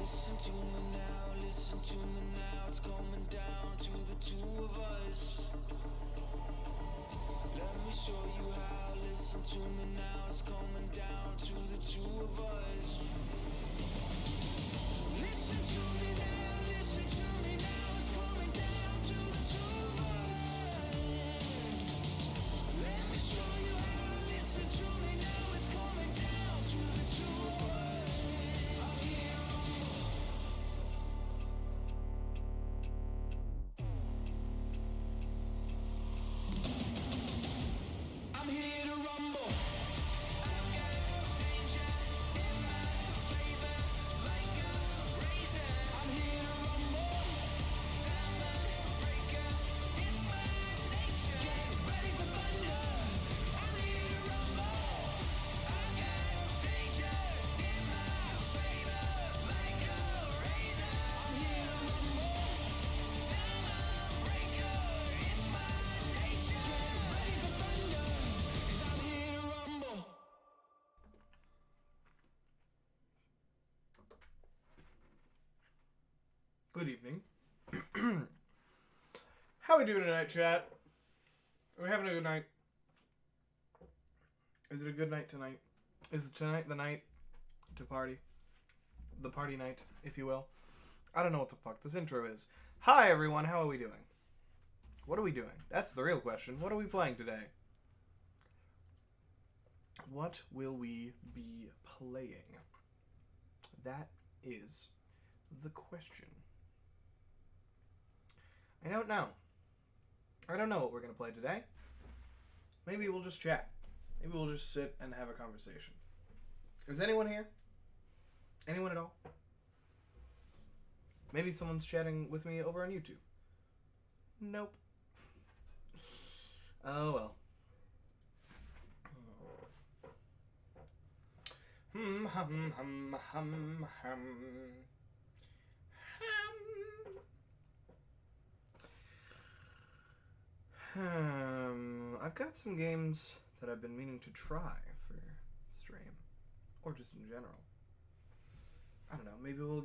Listen to me now, listen to me now. It's coming down to the two of us. Let me show you how. Listen to me now. It's coming down to the two of us. Listen to me now. Listen to me now. It's coming down to the two of us. Let me show you how. Listen to me now. It's coming down to the two of us. I'm here. I'm here to rumble. I've got danger in my flavor, like a razor. I'm here to rumble, diamond breaker. It's my nature. Get ready for thunder. I'm here to rumble. I've got danger in my flavor, like a razor. I'm here to rumble, diamond breaker. It's my nature. Get ready for thunder. I'm here to rumble. Good evening. How we doing tonight, chat? Are we having a good night? Is it a good night tonight? Is tonight the night to party? The party night, if you will. I don't know what the fuck this intro is. Hi everyone, how are we doing? What are we doing? That's the real question. What are we playing today? What will we be playing? That is the question. I don't know. I don't know what we're going to play today. Maybe we'll just chat. Maybe we'll just sit and have a conversation. Is anyone here? Anyone at all? Maybe someone's chatting with me over on YouTube. Nope. Oh well. I've got some games that I've been meaning to try for stream, or just in general. I don't know. Maybe we'll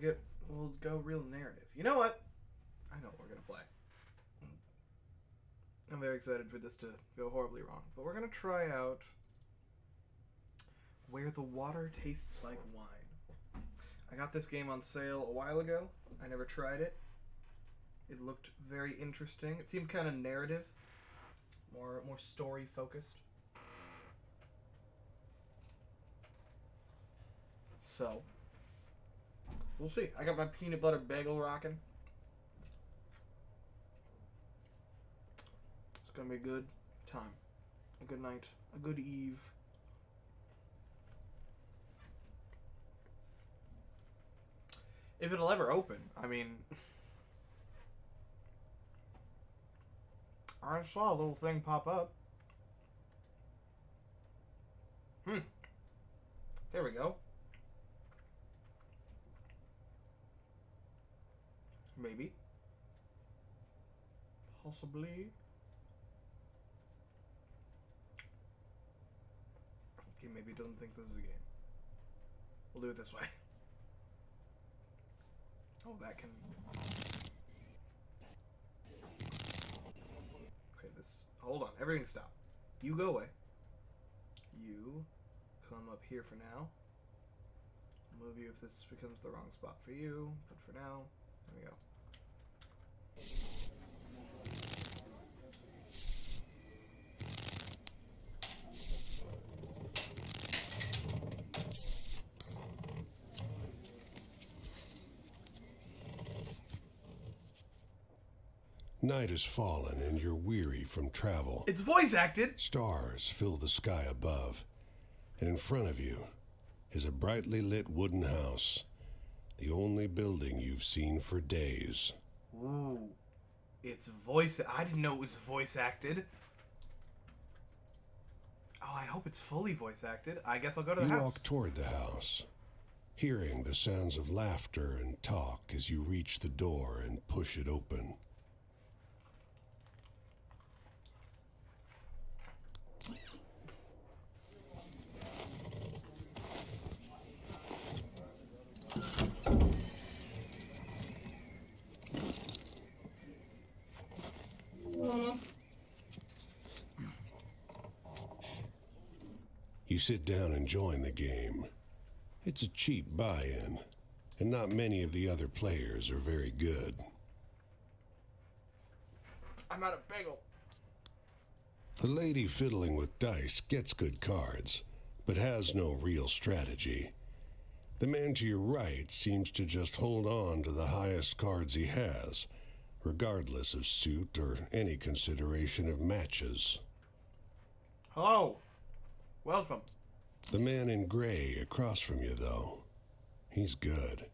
go real narrative. You know what? I know what we're gonna play. I'm very excited for this to go horribly wrong, but we're gonna try out Where the Water Tastes Like Wine. I got this game on sale a while ago. I never tried it. It looked very interesting. It seemed kind of narrative, more story focused. So, we'll see. I got my peanut butter bagel rocking. It's gonna be a good time, a good night, a good eve. If it'll ever open, I mean, I saw a little thing pop up. Here we go. Maybe. Possibly. Okay, maybe it doesn't think this is a game. We'll do it this way. Oh, that can... Okay, this... Hold on, everything stop. You go away. You come up here for now. I'll move you if this becomes the wrong spot for you, but for now, there we go. Night has fallen and you're weary from travel. It's voice acted! Stars fill the sky above, and in front of you is a brightly lit wooden house, the only building you've seen for days. Ooh. It's voice... I didn't know it was voice acted. Oh, I hope it's fully voice acted. I guess I'll go to the You house. walk toward the house, hearing the sounds of laughter and talk as you reach the door and push it open. You sit down and join the game. It's a cheap buy-in, and not many of the other players are very good. I'm out of bagel. The lady fiddling with dice gets good cards, but has no real strategy. The man to your right seems to just hold on to the highest cards he has, regardless of suit or any consideration of matches. Hello. Welcome. The man in gray across from you, though, he's good.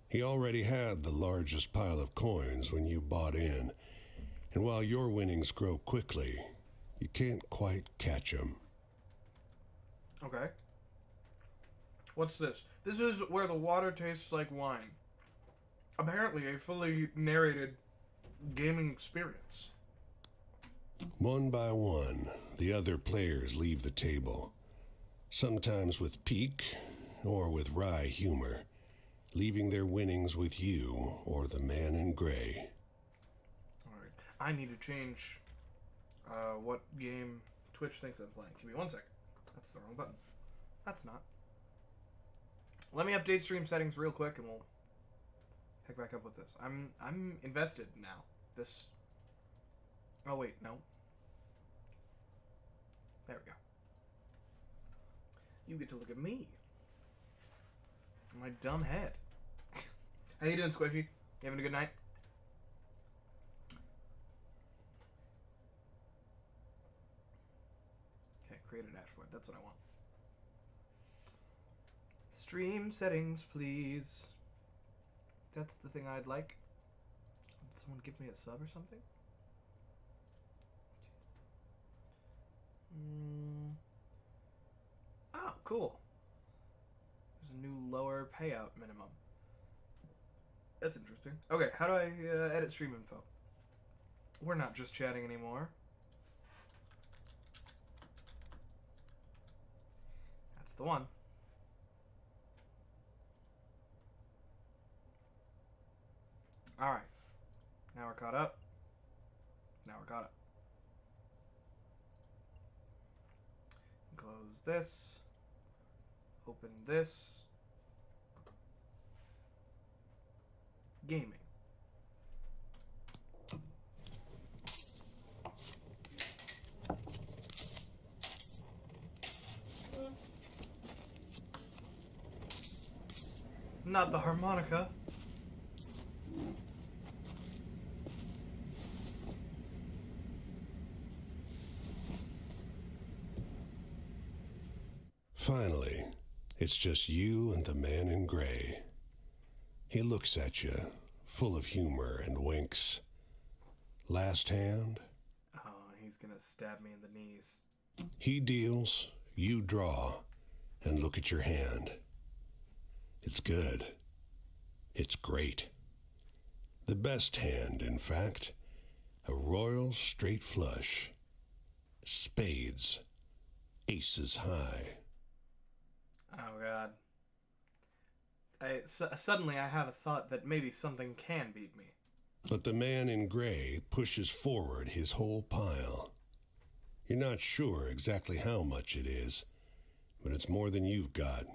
He already had the largest pile of coins when you bought in, and while your winnings grow quickly, you can't quite catch him. Okay. What's this? This is where the water tastes like wine. Apparently a fully narrated gaming experience. One by one, the other players leave the table, sometimes with pique or with wry humor, leaving their winnings with you or the man in gray. Alright. I need to change what game Twitch thinks I'm playing. Give me 1 second. That's the wrong button. That's not. Let me update stream settings real quick and we'll pick back up with this. I'm invested now. This... Oh wait, no. There we go. You get to look at me. My dumb head. How you doing, Squishy? You having a good night? Okay, create a dashboard. That's what I want. Stream settings, please. That's the thing I'd like. Did someone give me a sub or something? Oh, cool. There's a new lower payout minimum. That's interesting. Okay, how do I edit stream info? We're not just chatting anymore. That's the one. Alright. Now we're caught up. Now we're caught up. Close this. Open this. Gaming. Not the harmonica. Finally, it's just you and the man in gray. He looks at you, full of humor, and winks. Last hand? Oh, he's gonna stab me in the knees. He deals, you draw, and look at your hand. It's good. It's great. The best hand, in fact. A royal straight flush. Spades. Aces high. Oh god. Suddenly I have a thought that maybe something can beat me. But the man in gray pushes forward his whole pile. You're not sure exactly how much it is, but it's more than you've got.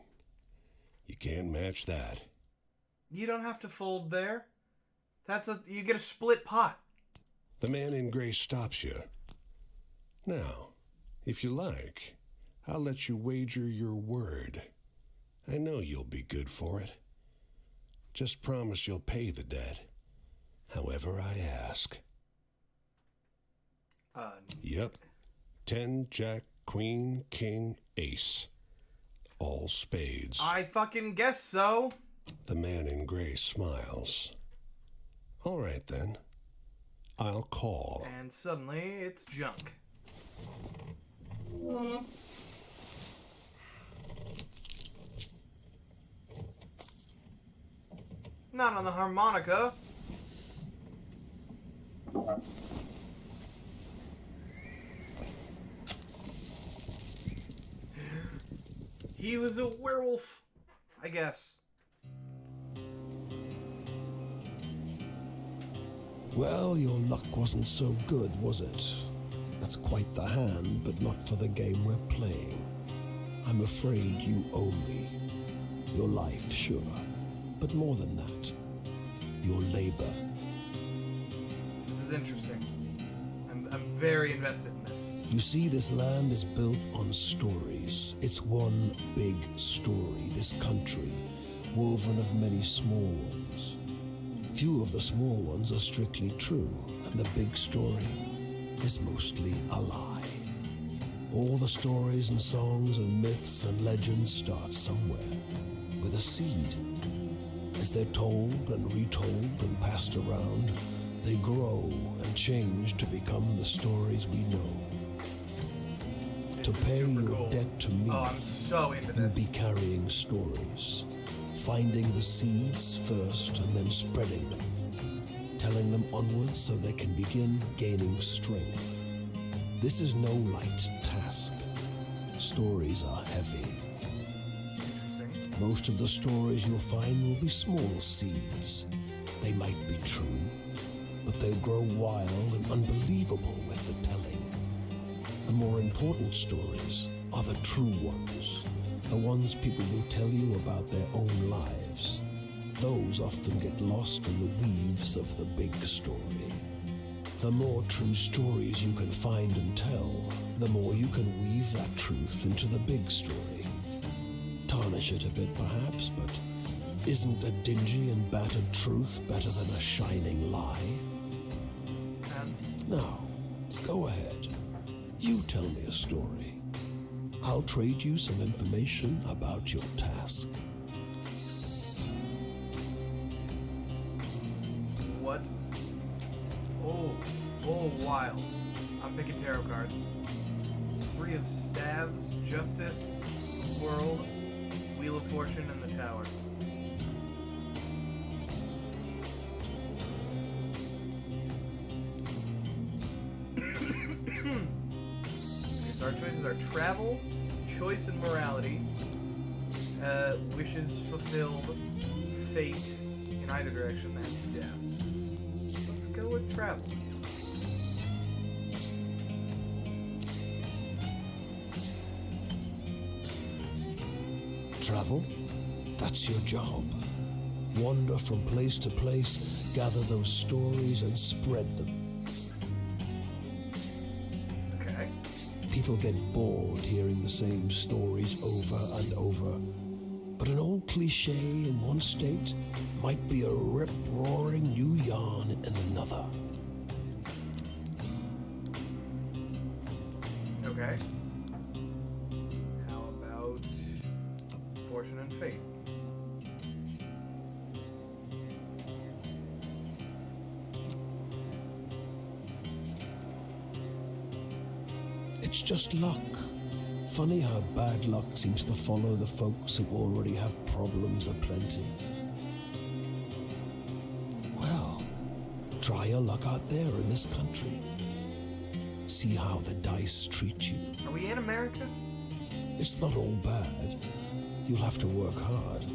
You can't match that. You don't have to fold there. You get a split pot. The man in gray stops you. Now, if you like, I'll let you wager your word. I know you'll be good for it. Just promise you'll pay the debt, however I ask. Yep. 10, jack, queen, king, ace. All spades. I fucking guess so. The man in gray smiles. All right, then. I'll call. And suddenly, it's junk. Not on the harmonica. He was a werewolf, I guess. Well, your luck wasn't so good, was it? That's quite the hand, but not for the game we're playing. I'm afraid you owe me. Your life, sure, but more than that, your labor. This is interesting. I'm very invested in this. You see, this land is built on stories. It's one big story, this country, woven of many small ones. Few of the small ones are strictly true, and the big story is mostly a lie. All the stories and songs and myths and legends start somewhere, with a seed. As they're told and retold and passed around, they grow and change to become the stories we know. To This is pay super your cool. debt to me, Oh, I'm so into you'll this. be carrying stories, finding the seeds first and then spreading them, telling them onwards so they can begin gaining strength. This is no light task. Stories are heavy. Interesting. Most of the stories you'll find will be small seeds. They might be true, but they'll grow wild and unbelievable with the telling. The more important stories are the true ones, the ones people will tell you about their own lives. Those often get lost in the weaves of the big story. The more true stories you can find and tell, the more you can weave that truth into the big story. Tarnish it a bit perhaps, but isn't a dingy and battered truth better than a shining lie? Hands. Now, go ahead. You tell me a story. I'll trade you some information about your task. What? Oh, wild. I'm picking tarot cards. Three of Staves, Justice, World, Wheel of Fortune, and the Tower. Okay, so our choices are travel, choice and morality, wishes fulfilled, fate in either direction, and death. Let's go with travel. Travel? That's your job. Wander from place to place, gather those stories and spread them. Okay. People get bored hearing the same stories over and over. But an old cliche in one state might be a rip-roaring new yarn in another. Okay. How about fortune and fate? It's just luck. Funny how bad luck seems to follow the folks who already have problems aplenty. Well, try your luck out there in this country. See how the dice treat you. Are we in America? It's not all bad. You'll have to work hard,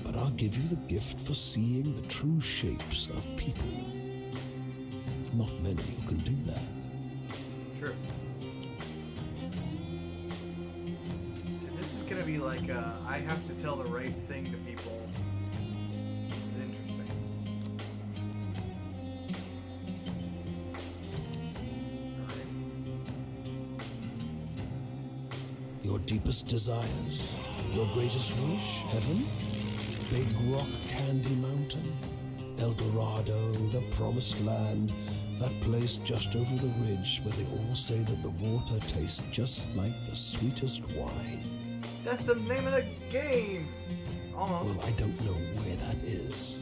but I'll give you the gift for seeing the true shapes of people. Not many who can do that. True. See, this is gonna be like I have to tell the right thing to people. This is interesting. Alright. Your deepest desires, your greatest wish, heaven, Big Rock Candy Mountain, El Dorado, the Promised Land, that place just over the ridge where they all say that the water tastes just like the sweetest wine. That's the name of the game! Almost. Well, I don't know where that is.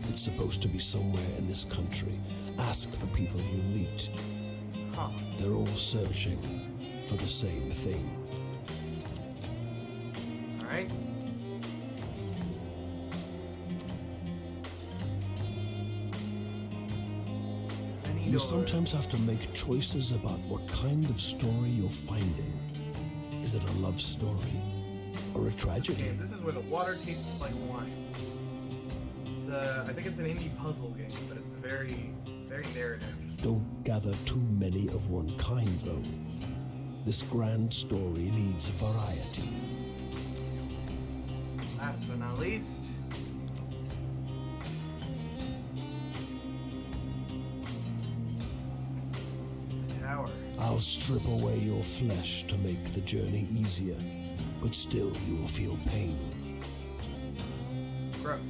It's supposed to be somewhere in this country. Ask the people you meet. Huh. They're all searching for the same thing. Alright. You sometimes have to make choices about what kind of story you're finding. Is it a love story? Or a tragedy? Okay, this is where the water tastes like wine. It's I think it's an indie puzzle game, but it's very, very narrative. Don't gather too many of one kind, though. This grand story needs variety. Last but not least, the tower. I'll strip away your flesh to make the journey easier, but still you will feel pain. Gross.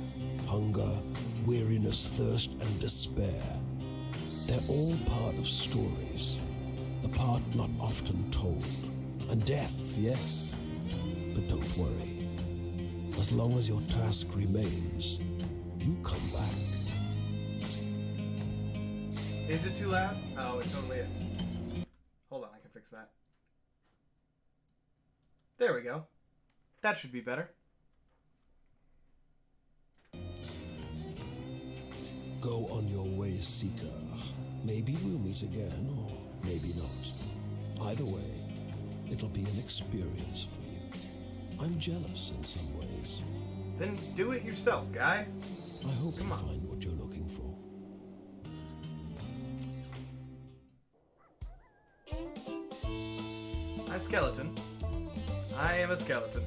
Hunger, weariness, thirst, and despair. They're all part of stories, the part not often told. And death, yes, but don't worry. As long as your task remains, you come back. Is it too loud? Oh, it totally is. Hold on, I can fix that. There we go. That should be better. Go on your way, Seeker. Maybe we'll meet again, or maybe not. Either way, it'll be an experience for you. I'm jealous in some ways. Then do it yourself, guy. I hope you Come on. find what you're looking for. I'm a skeleton. I am a skeleton.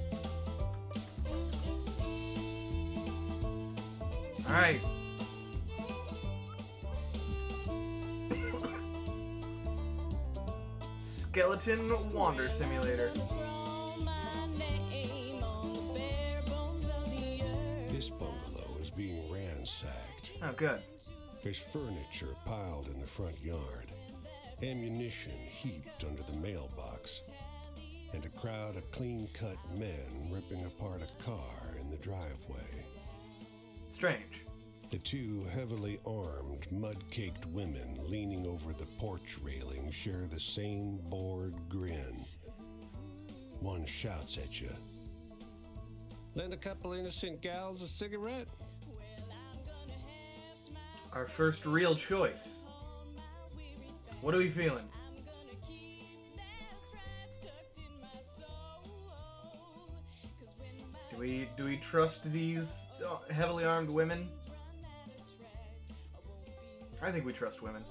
Alright. Skeleton Wander Simulator. This bungalow is being ransacked. Oh, good. There's furniture piled in the front yard, ammunition heaped under the mailbox, and a crowd of clean-cut men ripping apart a car in the driveway. Strange. The two heavily armed, mud-caked women leaning over the porch railing share the same bored grin. One shouts at you. Lend a couple innocent gals a cigarette? Our first real choice. What are we feeling? Do we trust these heavily armed women? I think we trust women.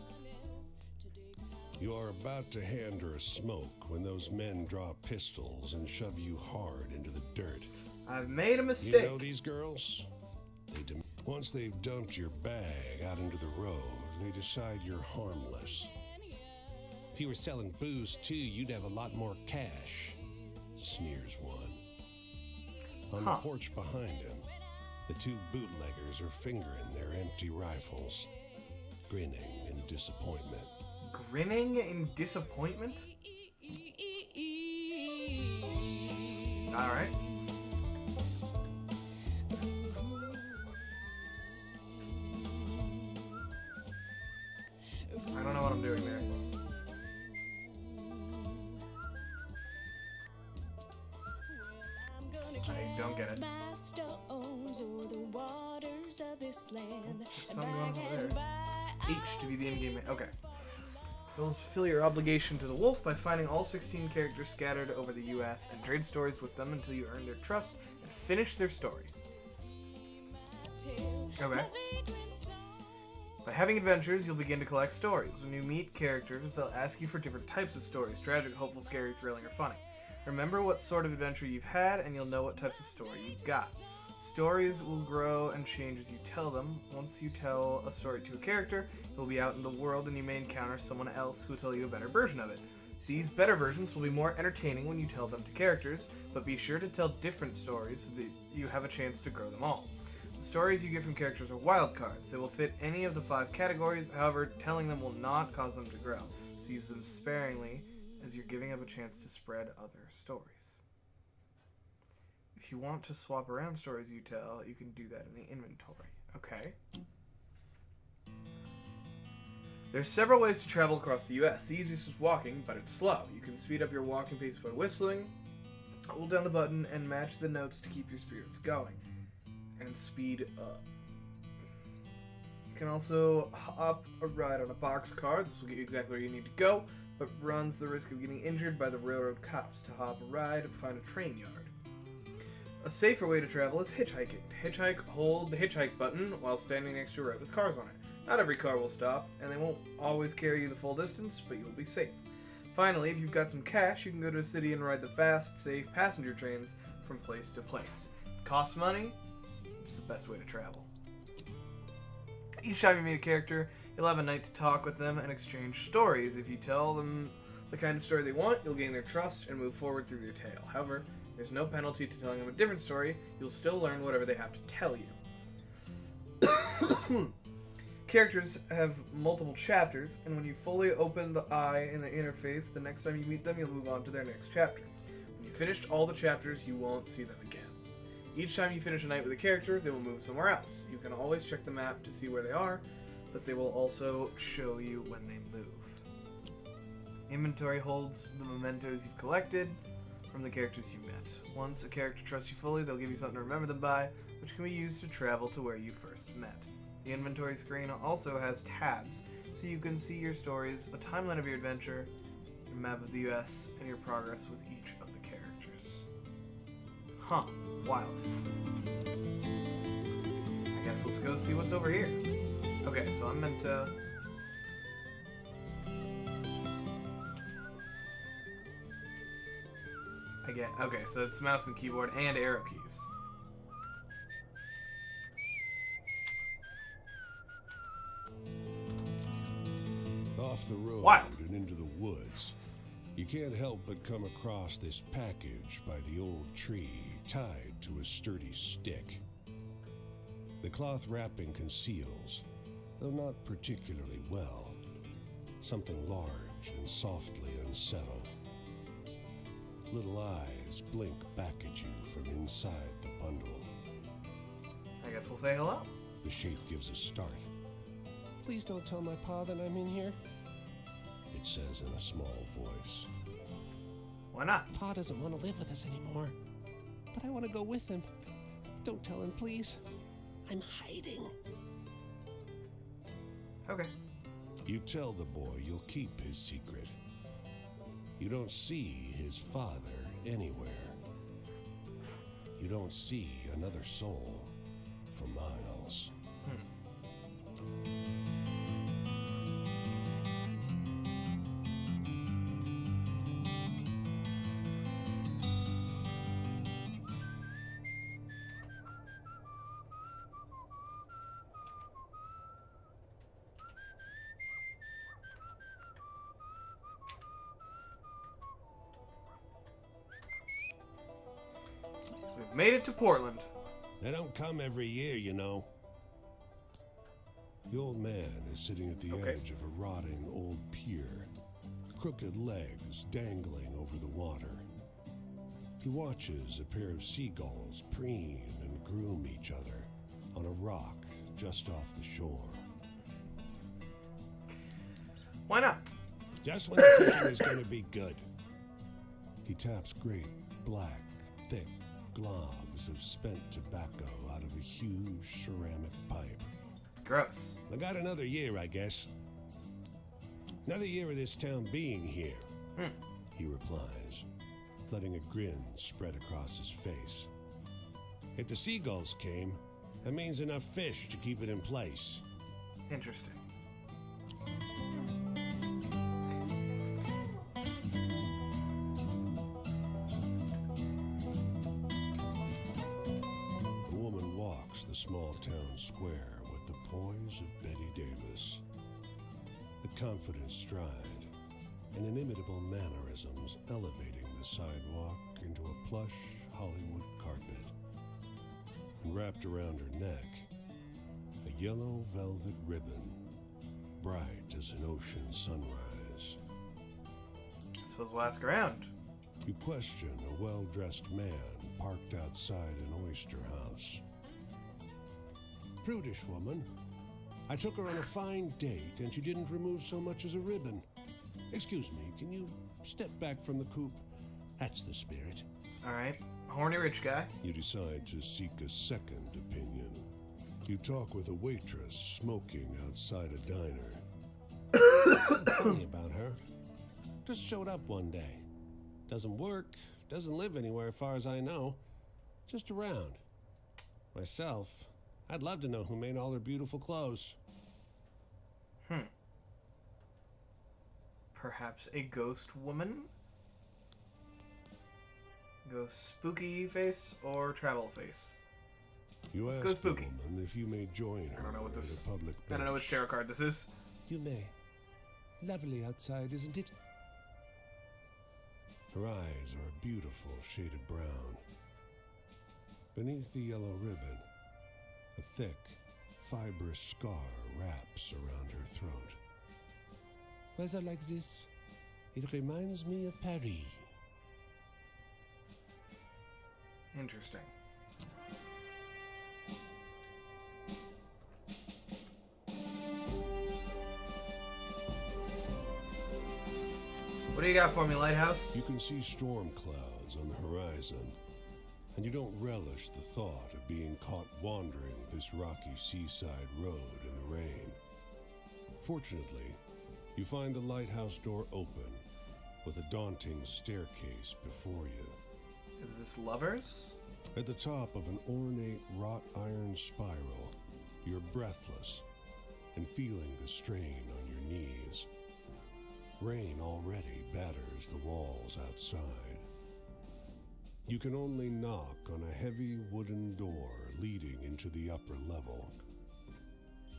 You are about to hand her a smoke when those men draw pistols and shove you hard into the dirt. I've made a You mistake. know these girls? Once they've dumped your bag out into the road, they decide you're harmless. If you were selling booze too, you'd have a lot more cash, sneers one. On the porch behind him, the two bootleggers are fingering their empty rifles, grinning in disappointment. Grinning in disappointment? Alright. I don't know what I'm doing there. I don't get it. Some going over there. H to be the in-game. Okay. You'll fulfill your obligation to the wolf by finding all 16 characters scattered over the U.S. and trade stories with them until you earn their trust and finish their story. Okay. By having adventures, you'll begin to collect stories. When you meet characters, they'll ask you for different types of stories: tragic, hopeful, scary, thrilling, or funny. Remember what sort of adventure you've had, and you'll know what types of story you've got. Stories will grow and change as you tell them. Once you tell a story to a character, you'll be out in the world and you may encounter someone else who will tell you a better version of it. These better versions will be more entertaining when you tell them to characters, but be sure to tell different stories so that you have a chance to grow them all. The stories you get from characters are wildcards. They will fit any of the 5 categories, however, telling them will not cause them to grow, so use them sparingly as you're giving up a chance to spread other stories. If you want to swap around stories you tell, you can do that in the inventory. Okay. There's several ways to travel across the US. The easiest is walking, but it's slow. You can speed up your walking pace by whistling, hold down the button, and match the notes to keep your spirits going. And speed up. You can also hop a ride on a boxcar. This will get you exactly where you need to go, but runs the risk of getting injured by the railroad cops. To hop a ride, find a train yard. A safer way to travel is hitchhiking. To hitchhike, hold the hitchhike button while standing next to a road with cars on it. Not every car will stop, and they won't always carry you the full distance, but you'll be safe. Finally, if you've got some cash, you can go to a city and ride the fast, safe passenger trains from place to place. It costs money. It's the best way to travel. Each time you meet a character, you'll have a night to talk with them and exchange stories. If you tell them the kind of story they want, you'll gain their trust and move forward through their tale. However, there's no penalty to telling them a different story. You'll still learn whatever they have to tell you. Characters have multiple chapters, and when you fully open the eye in the interface, the next time you meet them, you'll move on to their next chapter. When you've finished all the chapters, you won't see them again. Each time you finish a night with a character, they will move somewhere else. You can always check the map to see where they are, but they will also show you when they move. Inventory holds the mementos you've collected from the characters you met. Once a character trusts you fully, they'll give you something to remember them by, which can be used to travel to where you first met. The inventory screen also has tabs, so you can see your stories, a timeline of your adventure, a map of the US, and your progress with each of the characters. Huh. Wild. I guess let's go see what's over here. Okay, so I'm meant to... Okay, so it's mouse and keyboard and arrow keys. Off the road Wild. and into the woods, you can't help but come across this package by the old tree tied to a sturdy stick. The cloth wrapping conceals, though not particularly well, something large and softly unsettled. Little eyes blink back at you from inside the bundle. I guess we'll say hello. The shape gives a start. Please don't tell my pa that I'm in here. It says in a small voice. Why not? Pa doesn't want to live with us anymore. But I want to go with him. Don't tell him, please. I'm hiding. Okay. You tell the boy you'll keep his secret. You don't see his father anywhere. You don't see another soul for miles. We've made it to Portland. They don't come every year, you know. The old man is sitting at the Okay. edge of a rotting old pier, crooked legs dangling over the water. He watches a pair of seagulls preen and groom each other on a rock just off the shore. Why not? Just when the fishing is going to be good. He taps great, black, thick globs of spent tobacco out of a huge ceramic pipe. Gross. I got another year, I guess. Another year of this town being here, he replies, letting a grin spread across his face. If the seagulls came, that means enough fish to keep it in place. Interesting. The woman walks the small town square with the poise of Betty Davis. The confident stride and inimitable mannerisms elevating the sidewalk into a plush Hollywood carpet. And wrapped around her neck, a yellow velvet ribbon, bright as an ocean sunrise. I suppose we'll ask around. You question a well-dressed man parked outside an oyster house. Prudish woman. I took her on a fine date and she didn't remove so much as a ribbon. Excuse me, can you step back from the coupe? That's the spirit. Alright. Horny rich guy. You decide to seek a second opinion. You talk with a waitress smoking outside a diner. Funny about her. Just showed up one day. Doesn't work, doesn't live anywhere as far as I know. Just around. Myself, I'd love to know who made all her beautiful clothes. Perhaps a ghost woman? Go spooky face or travel face? You Let's ask go the spooky. woman if you may join her I don't know what at this. a public I don't know which bench. tarot card this is. You may. Lovely outside, isn't it? Her eyes are a beautiful shaded brown. Beneath the yellow ribbon, a thick, fibrous scar wraps around her throat. Weather like this, it reminds me of Paris. Interesting. What do you got for me, Lighthouse? You can see storm clouds on the horizon, and you don't relish the thought of being caught wandering this rocky seaside road in the rain. Fortunately, you find the lighthouse door open, with a daunting staircase before you. Is this Lovers? At the top of an ornate wrought iron spiral, you're breathless and feeling the strain on your knees. Rain already batters the walls outside. You can only knock on a heavy wooden door leading into the upper level.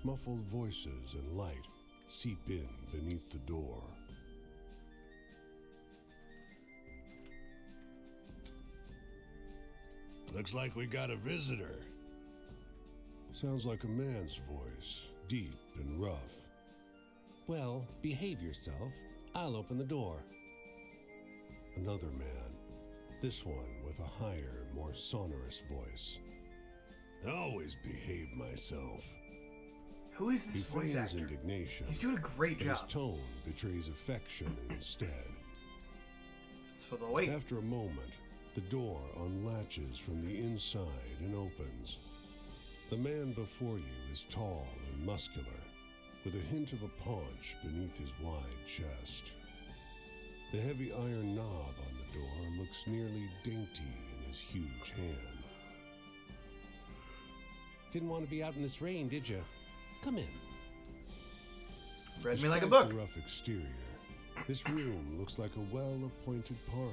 Muffled voices and light seep in beneath the door. Looks like we got a visitor. Sounds like a man's voice, deep and rough. Well, behave yourself. I'll open the door. Another man, this one with a higher, more sonorous voice. I always behave myself. Who is He this voice feigns actor? indignation, He's doing a great but his job. tone betrays affection instead. I suppose I'll wait. After a moment, the door unlatches from the inside and opens. The man before you is tall and muscular, with a hint of a paunch beneath his wide chest. The heavy iron knob on the door looks nearly dainty in his huge hand. Didn't want to be out in this rain, did you? Come in. Read me like a Despite book. the rough exterior, this room looks like a well-appointed parlor.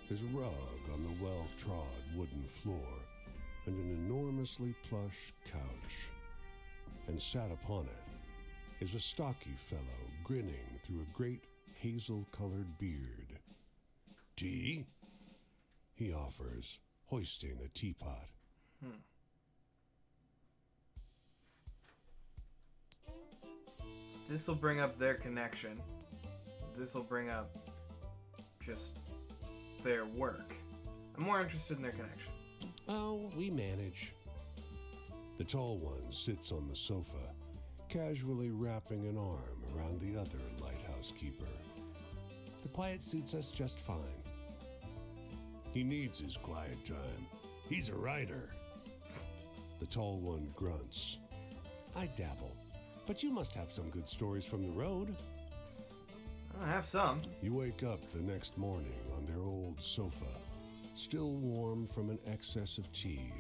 There's a rug on the well-trod wooden floor and an enormously plush couch. And sat upon it is a stocky fellow grinning through a great hazel-colored beard. Tea? He offers, hoisting a teapot. This will bring up their connection. This will bring up just their work. I'm more interested in their connection. Oh, we manage. The tall one sits on the sofa, casually wrapping an arm around the other lighthouse keeper. The quiet suits us just fine. He needs his quiet time. He's a writer. The tall one grunts. I dabble. But you must have some good stories from the road. I have some. You wake up the next morning on their old sofa, still warm from an excess of tea.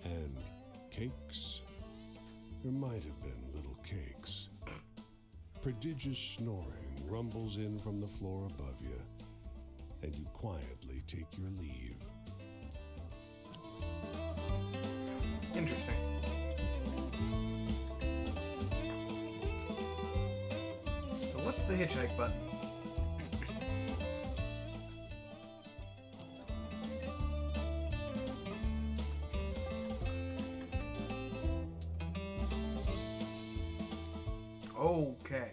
And cakes? There might have been little cakes. Prodigious snoring rumbles in from the floor above you, and you quietly take your leave. Interesting. So what's the hitchhike button? Okay.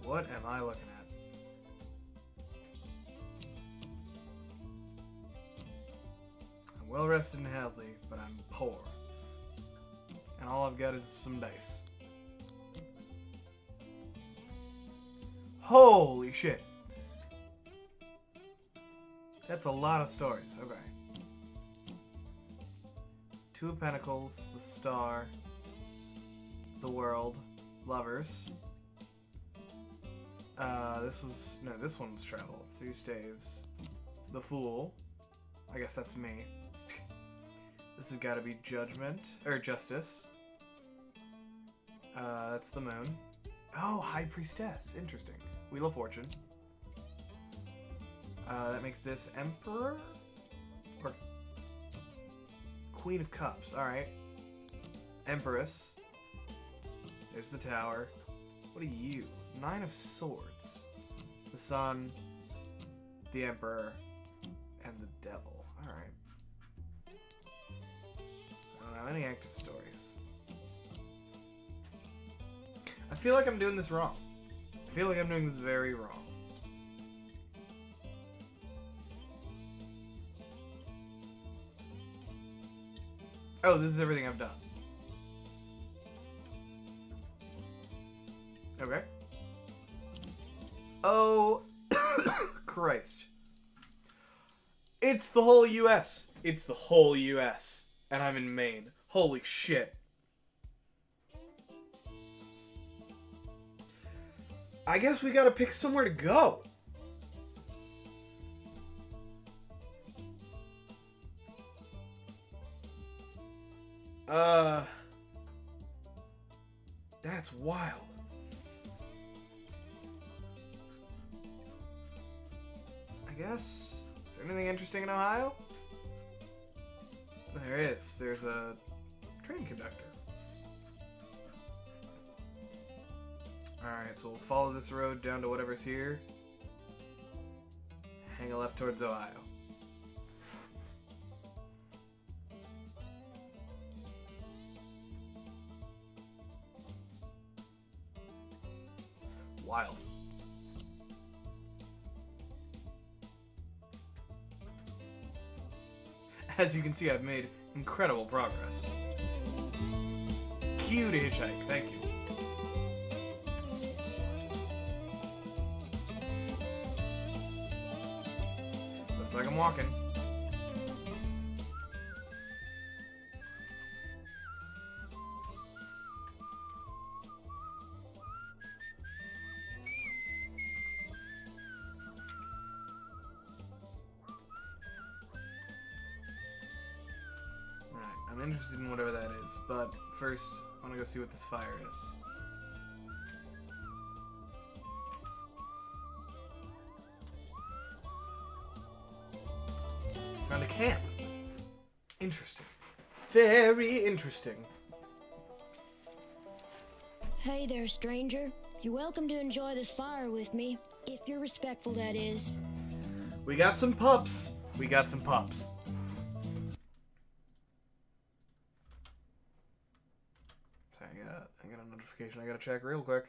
What am I looking at? I'm well rested and healthy, but I'm poor. And all I've got is some dice. Holy shit. That's a lot of stories. Okay. Two of Pentacles, the Star, the World, Lovers. This one was Travel. Three Staves, the Fool, I guess that's me. This has got to be Judgment, or Justice. That's the moon. Oh, High Priestess. Interesting. Wheel of Fortune. That makes this Emperor? Or Queen of Cups. Alright. Empress. There's the Tower. What are you? Nine of Swords. The Sun. The Emperor. And the Devil. Alright. I don't know any active stories. I feel like I'm doing this wrong. I feel like I'm doing this very wrong. Oh, this is everything I've done. Okay. Oh, Christ. It's the whole US. It's the whole US. And I'm in Maine. Holy shit. I guess we gotta pick somewhere to go. That's wild. I guess. Is there anything interesting in Ohio? There is. There's a train conductor. Alright, so we'll follow this road down to whatever's here. Hang a left towards Ohio. Wild. As you can see, I've made incredible progress. Cue to hitchhike, thank you. Looks like I'm walking. I'm interested in whatever that is, but first, I want to go see what this fire is. Found a camp. Interesting. Very interesting. Hey there, stranger. You're welcome to enjoy this fire with me, if you're respectful, that is. We got some pups. We got some pups. I got a notification I gotta check real quick.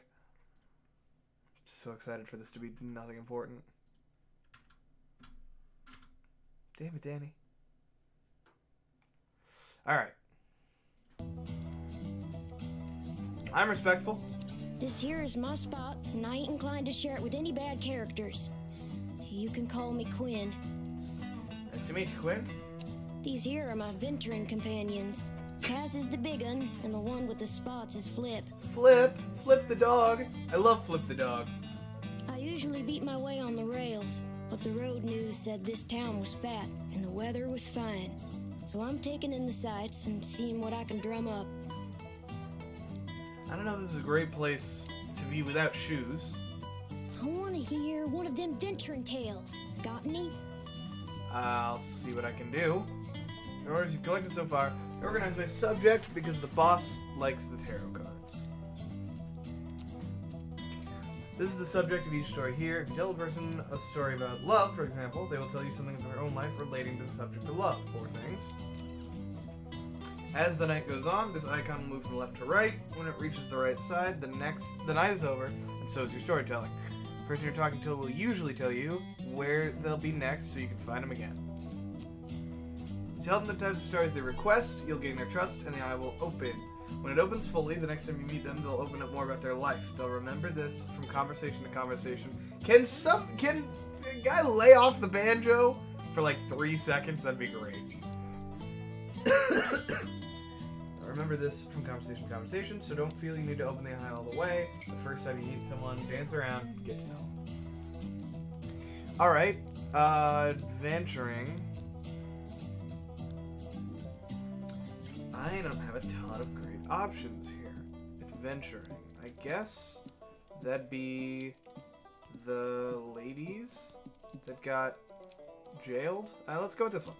So excited for this to be nothing important. Damn it, Danny. Alright. I'm respectful. This here is my spot, and I ain't inclined to share it with any bad characters. You can call me Quinn. Nice to meet you, Quinn. These here are my venturing companions. Cass is the big un, and the one with the spots is Flip. Flip! Flip the dog! I love Flip the dog. I usually beat my way on the rails, but the road news said this town was fat, and the weather was fine. So I'm taking in the sights and seeing what I can drum up. I don't know if this is a great place to be without shoes. I want to hear one of them venturing tales. Got any? I'll see what I can do. The orders you've collected so far, they're organized by subject because the boss likes the tarot cards. This is the subject of each story here. If you tell a person a story about love, for example, they will tell you something of their own life relating to the subject of love. 4 things. As the night goes on, this icon will move from left to right. When it reaches the right side, the night is over, and so is your storytelling. The person you're talking to will usually tell you where they'll be next so you can find them again. Tell them the types of stories they request, you'll gain their trust, and the eye will open. When it opens fully, the next time you meet them, they'll open up more about their life. They'll remember this from conversation to conversation. Can a guy lay off the banjo for like 3 seconds? That'd be great. Remember this from conversation to conversation, so don't feel you need to open the eye all the way. The first time you meet someone, dance around, get to know them. Alright, adventuring. I don't have a ton of great options here. Adventuring. I guess that'd be the ladies that got jailed. Let's go with this one.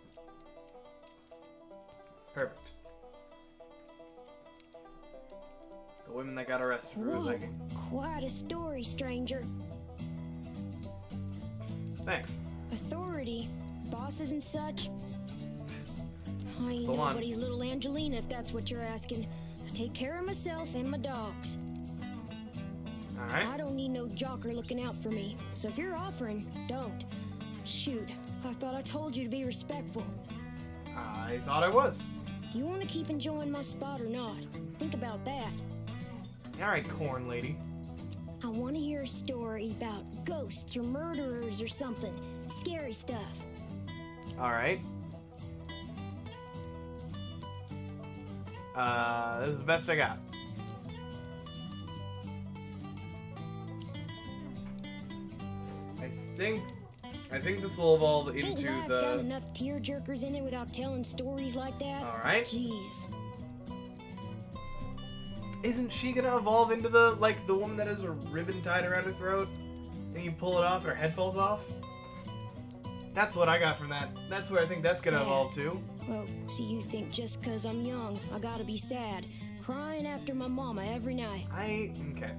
Perfect. The women that got arrested for Whoa, bootlegging. quite a story, stranger. Thanks. Authority, bosses and such. I ain't the one. nobody's little Angelina, if that's what you're asking. I take care of myself and my dogs. I Alright. don't need no jocker looking out for me. So if you're offering, don't. Shoot, I thought I told you to be respectful. I thought I was. You want to keep enjoying my spot or not? Think about that. Alright, corn lady. I want to hear a story about ghosts or murderers or something. Scary stuff. Alright. This is the best I got. I think this will evolve Ain't into life got the... enough tearjerkers in it without telling stories like that? Alright. Jeez. Isn't she gonna evolve into the, like, the woman that has a ribbon tied around her throat? And you pull it off and her head falls off? That's what I got from that. That's where I think that's gonna Sad. evolve to. Oh, so you think just 'cause I'm young, I gotta be sad, crying after my mama every night. Okay.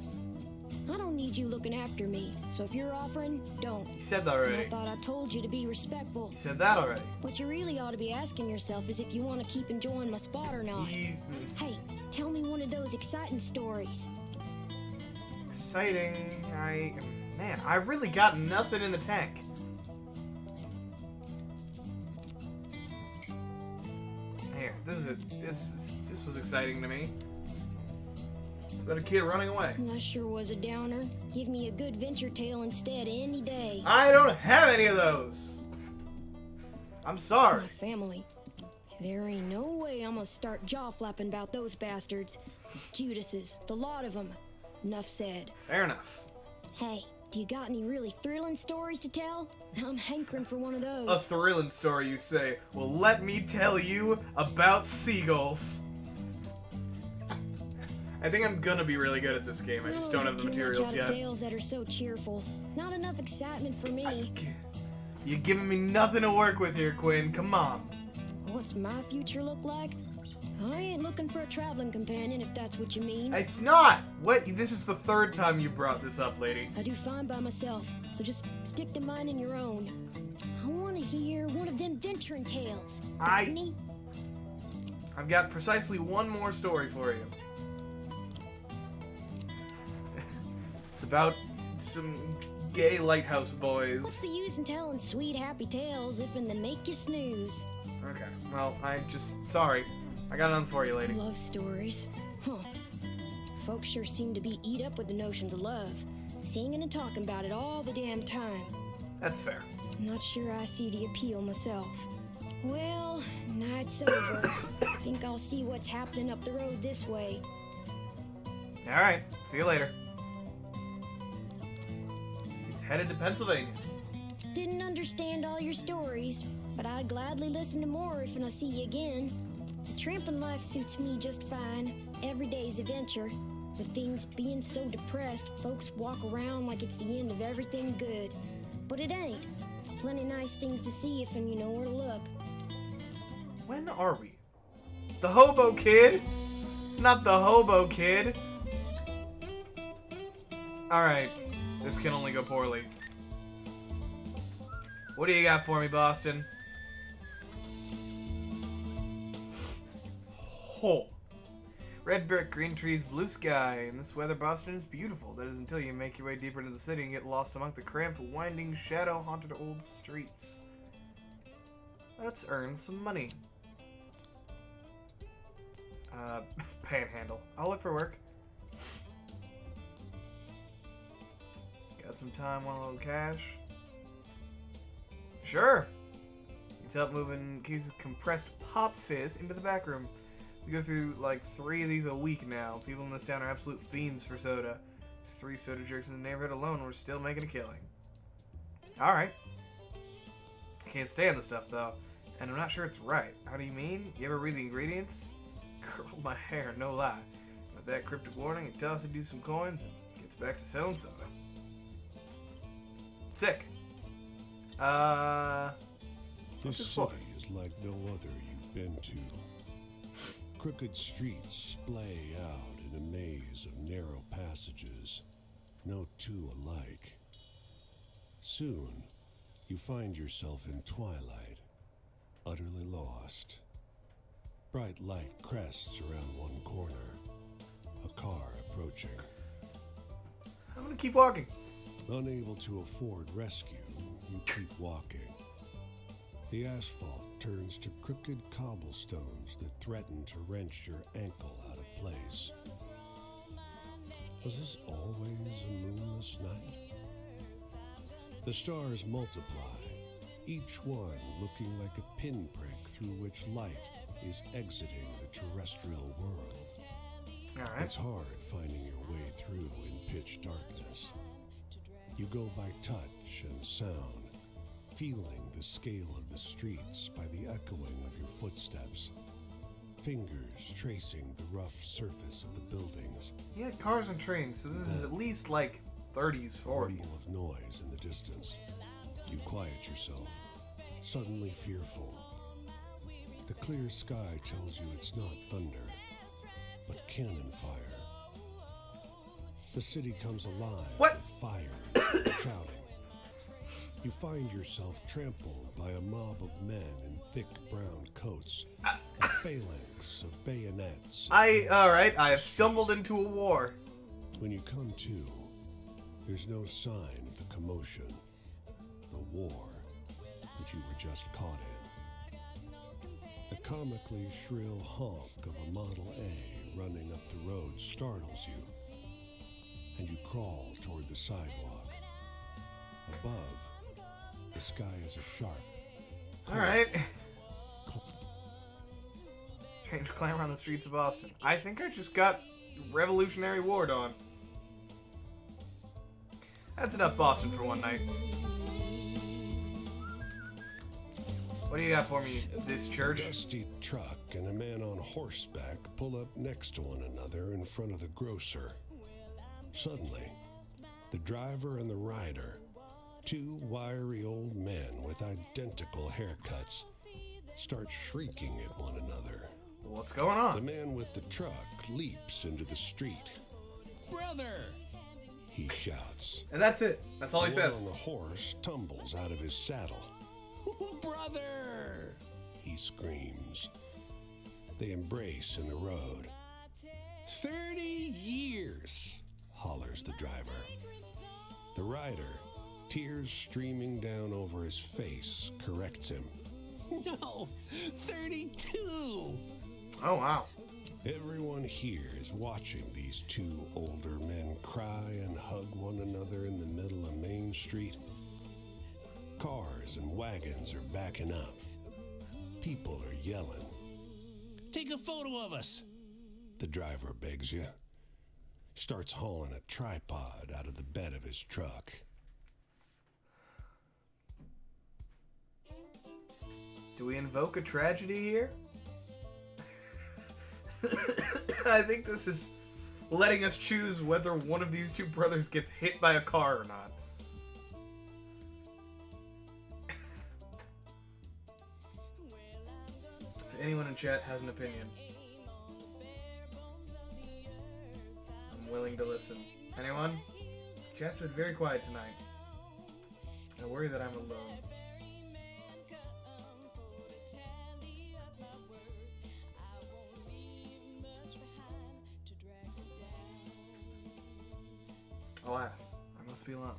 I don't need you looking after me, so if you're offering, don't. You said that And I already. thought I told you to be respectful. You said that already. What you really ought to be asking yourself is if you want to keep enjoying my spot or not. Hey, tell me one of those exciting stories. Exciting. Man, I really got nothing in the tank. Here, this was exciting to me. It's about a kid running away. That sure was a downer. Give me a good venture tale instead any day. I don't have any of those. I'm sorry. My family. There ain't no way I'm gonna start jaw flapping about those bastards. Judases, the lot of them. Enough said. Fair enough. Hey, do you got any really thrilling stories to tell? I'm hankering for one of A those. thrilling story, you say? Well, let me tell you about seagulls. I think I'm gonna be really good at this game. I just don't have the too much materials out yet. of tales that are so cheerful. Not enough excitement for me. You're giving me nothing to work with here, Quinn. Come on. What's my future look like? I ain't looking for a traveling companion, if that's what you mean. It's not. What? This is the third time you brought this up, lady. I do fine by myself, so just stick to minding your own. I want to hear one of them venturing tales. Got any? I've got precisely one more story for you. It's about some gay lighthouse boys. What's the use in telling sweet, happy tales if in they make you snooze? Okay, well, I'm just sorry. I got nothing for you, lady. Love stories. Huh. Folks sure seem to be eat up with the notions of love. Singing and talking about it all the damn time. That's fair. Not sure I see the appeal myself. Well, night's over. Think I'll see what's happening up the road this way. Alright, see you later. He's headed to Pennsylvania. Didn't understand all your stories, but I'd gladly listen to more if I see you again. The tramping life suits me just fine. Every day's adventure. With things being so depressed, folks walk around like it's the end of everything good. But it ain't. Plenty nice things to see if and you know where to look. When are we? The Hobo Kid? Not the Hobo Kid. Alright, this can only go poorly. What do you got for me, Boston? Oh. Red brick, green trees, blue sky. In this weather, Boston is beautiful. That is until you make your way deeper into the city and get lost among the cramped, winding, shadow-haunted old streets. Let's earn some money. Panhandle. I'll look for work. Got some time, want a little cash? Sure. Needs help moving cases of compressed pop fizz into the back room. We go through like 3 of these a week now. People in this town are absolute fiends for soda. There's 3 soda jerks in the neighborhood alone. We're still making a killing. Alright. I can't stand the stuff though. And I'm not sure it's right. How do you mean? You ever read the ingredients? Curled my hair, no lie. With that cryptic warning, he tosses you some coins and gets back to selling soda. Sick. This this for? city is like no other you've been to. Crooked streets splay out in a maze of narrow passages, no two alike. Soon, you find yourself in twilight, utterly lost. Bright light crests around one corner, a car approaching. I'm gonna keep walking. Unable to afford rescue, you keep walking. The asphalt turns to crooked cobblestones that threaten to wrench your ankle out of place. Was this always a moonless night? The stars multiply, each one looking like a pinprick through which light is exiting the terrestrial world. Alright. It's hard finding your way through in pitch darkness. You go by touch and sound, feeling the scale of the streets by the echoing of your footsteps, fingers tracing the rough surface of the buildings, He had cars and trains, so this is at least like 30s, 40s. rumble of noise in the distance. You quiet yourself, suddenly fearful. The clear sky tells you it's not thunder, but cannon fire. The city comes alive What? with fire and shouting. You find yourself trampled by a mob of men in thick brown coats, a phalanx of bayonets. Alright, I have stumbled into a war. When you come to, there's no sign of the commotion, the war that you were just caught in. The comically shrill honk of a Model A running up the road startles you, and you crawl toward the sidewalk. Above, the sky is a sharp, Alright. Strange clamor on the streets of Boston. I think I just got Revolutionary War on. That's enough Boston for one night. What do you got for me, this church? dusty truck and a man on horseback pull up next to one another in front of the grocer. Suddenly, the driver and the rider, two wiry old men with identical haircuts, start shrieking at one another. What's going The on? man with the truck leaps into the street. Brother! He shouts. And that's it. That's all he The one says. on the horse tumbles out of his saddle. Brother! He screams. They embrace in the road. 30 years, hollers the driver. The rider, tears streaming down over his face, corrects him. No! 32! Oh, wow. Everyone here is watching these two older men cry and hug one another in the middle of Main Street. Cars and wagons are backing up. People are yelling. Take a photo of us! The driver begs you. Starts hauling a tripod out of the bed of his truck. Do we invoke a tragedy here? I think this is letting us choose whether one of these two brothers gets hit by a car or not. If anyone in chat has an opinion, I'm willing to listen. Anyone? Chat's been very quiet tonight. I worry that I'm alone. Alas, I must be alone.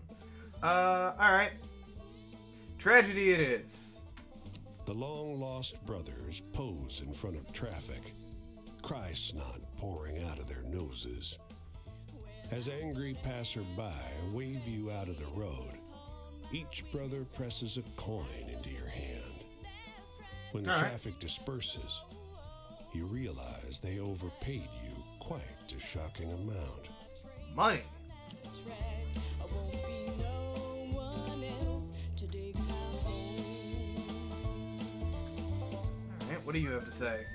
Alright. Tragedy it is. The long-lost brothers pose in front of traffic, cry snot pouring out of their noses. As angry passerby wave you out of the road, each brother presses a coin into your hand. When the All right. traffic disperses, you realize they overpaid you quite a shocking amount. Money. Alright, what do you have to say?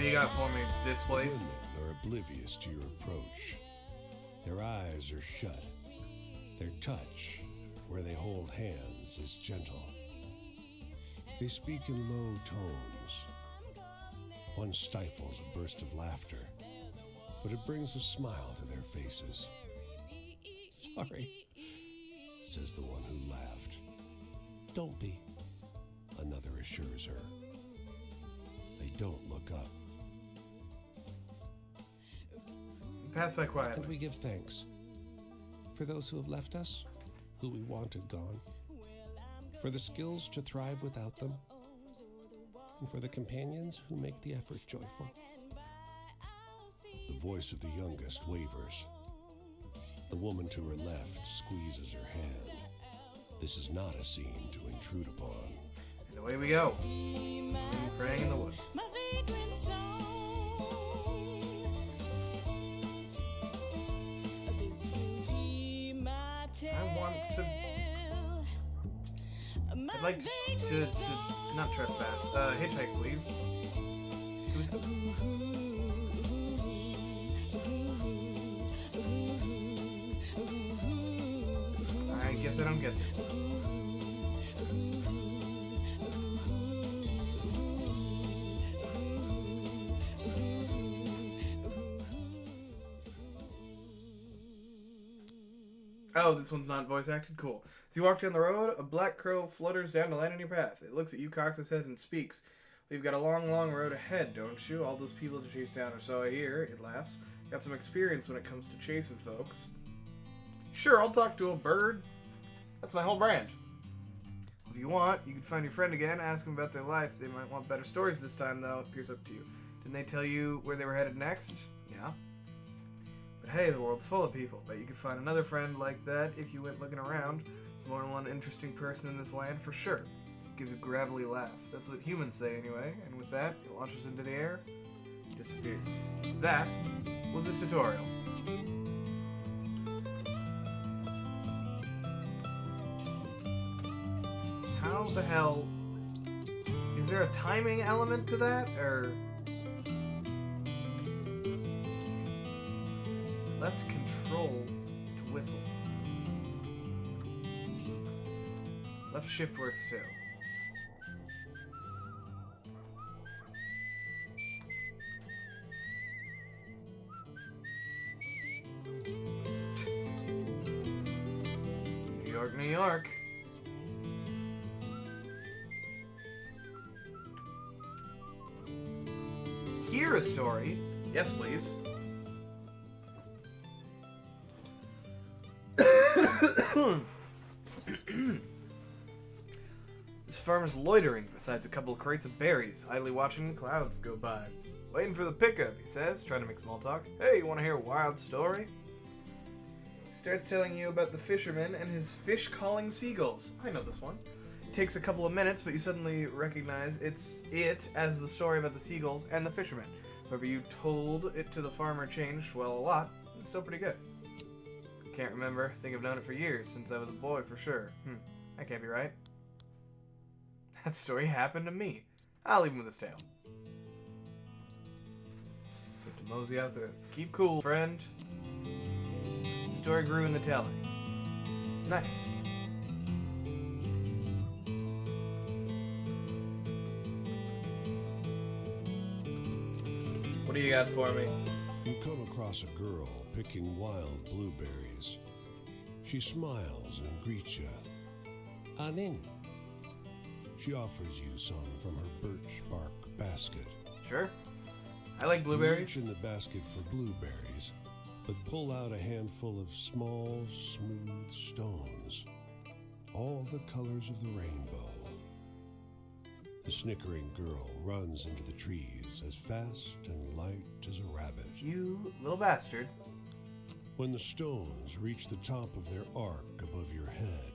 do you got for me? This place? Women are oblivious to your approach. Their eyes are shut. Their touch, where they hold hands, is gentle. They speak in low tones. One stifles a burst of laughter, but it brings a smile to their faces. "Sorry," says the one who laughed. "Don't be," another assures her. They don't look up. Pass by And quietly. we give thanks for those who have left us, who we wanted gone, for the skills to thrive without them, and for the companions who make the effort joyful. The voice of the youngest wavers. The woman to her left squeezes her hand. This is not a scene to intrude upon. And away we go. Praying in the woods. My vagrant song. This will be my tale. I want to. I'd like to not trespass. Hitchhike, please. Who's I guess I don't get to. Oh, this one's not voice acted? Cool. So you walk down the road, a black crow flutters down to land on your path. It looks at you, cocks its head, and speaks. We've got a long, long road ahead, don't you? All those people to chase down, or so I hear. It laughs. Got some experience when it comes to chasing folks. Sure, I'll talk to a bird. That's my whole brand. If you want, you can find your friend again, ask them about their life. They might want better stories this time, though. It appears up to you. Didn't they tell you where they were headed next? Yeah. But hey, the world's full of people. Bet you could find another friend like that if you went looking around. There's more than one interesting person in this land for sure. Gives a gravelly laugh. That's what humans say anyway. And with that, it launches into the air, disappears. That was a tutorial. How the hell... Is there a timing element to that, or... Left control to whistle. Left shift works too. New York, New York. Hear a story? Yes, please. This farmer's loitering besides a couple of crates of berries, idly watching the clouds go by. Waiting for the pickup, he says, trying to make small talk. Hey, you want to hear a wild story? He starts telling you about the fisherman and his fish-calling seagulls. I know this one. It takes a couple of minutes, but you suddenly recognize it as the story about the seagulls and the fisherman. Whoever you told it to the farmer changed, well, a lot. It's still pretty good. Can't remember. I think I've known it for years, since I was a boy for sure. That can't be right. That story happened to me. I'll leave him with his tale. Put to mosey out there. Keep cool, friend. The story grew in the telling. Nice. What do you got for me? You come across a girl picking wild blueberries. She smiles and greets you. Anin. She offers you some from her birch bark basket. Sure. I like You blueberries. reach in the basket for blueberries, but pull out a handful of small, smooth stones, all the colors of the rainbow. The snickering girl runs into the trees as fast and light as a rabbit. You little bastard. When the stones reach the top of their arc above your head,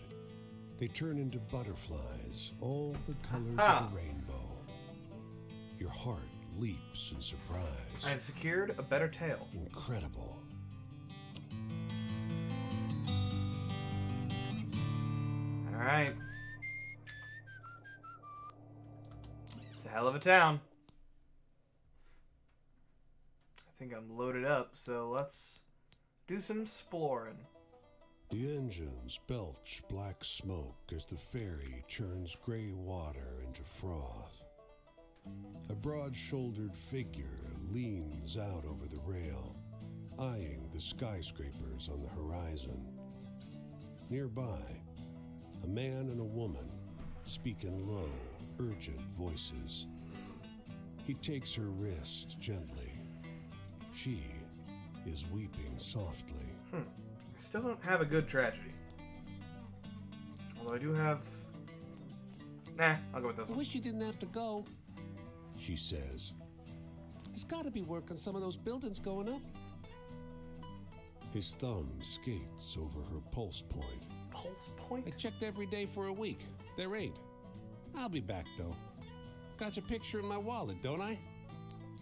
they turn into butterflies, all the colors Ha! of the rainbow. Your heart leaps in surprise. I have secured a better tale. Incredible. Alright. It's a hell of a town. think I'm loaded up, so let's do some exploring. The engines belch black smoke as the ferry churns gray water into froth. A broad-shouldered figure leans out over the rail, eyeing the skyscrapers on the horizon. Nearby, a man and a woman speak in low, urgent voices. He takes her wrist gently. She is weeping softly. I still don't have a good tragedy. Although I do have... Nah, I'll go with this I one. wish you didn't have to go. She says. There's got to be work on some of those buildings going up. His thumb skates over her pulse point. Pulse point? I checked every day for a week. There ain't. I'll be back, though. Got your picture in my wallet, don't I?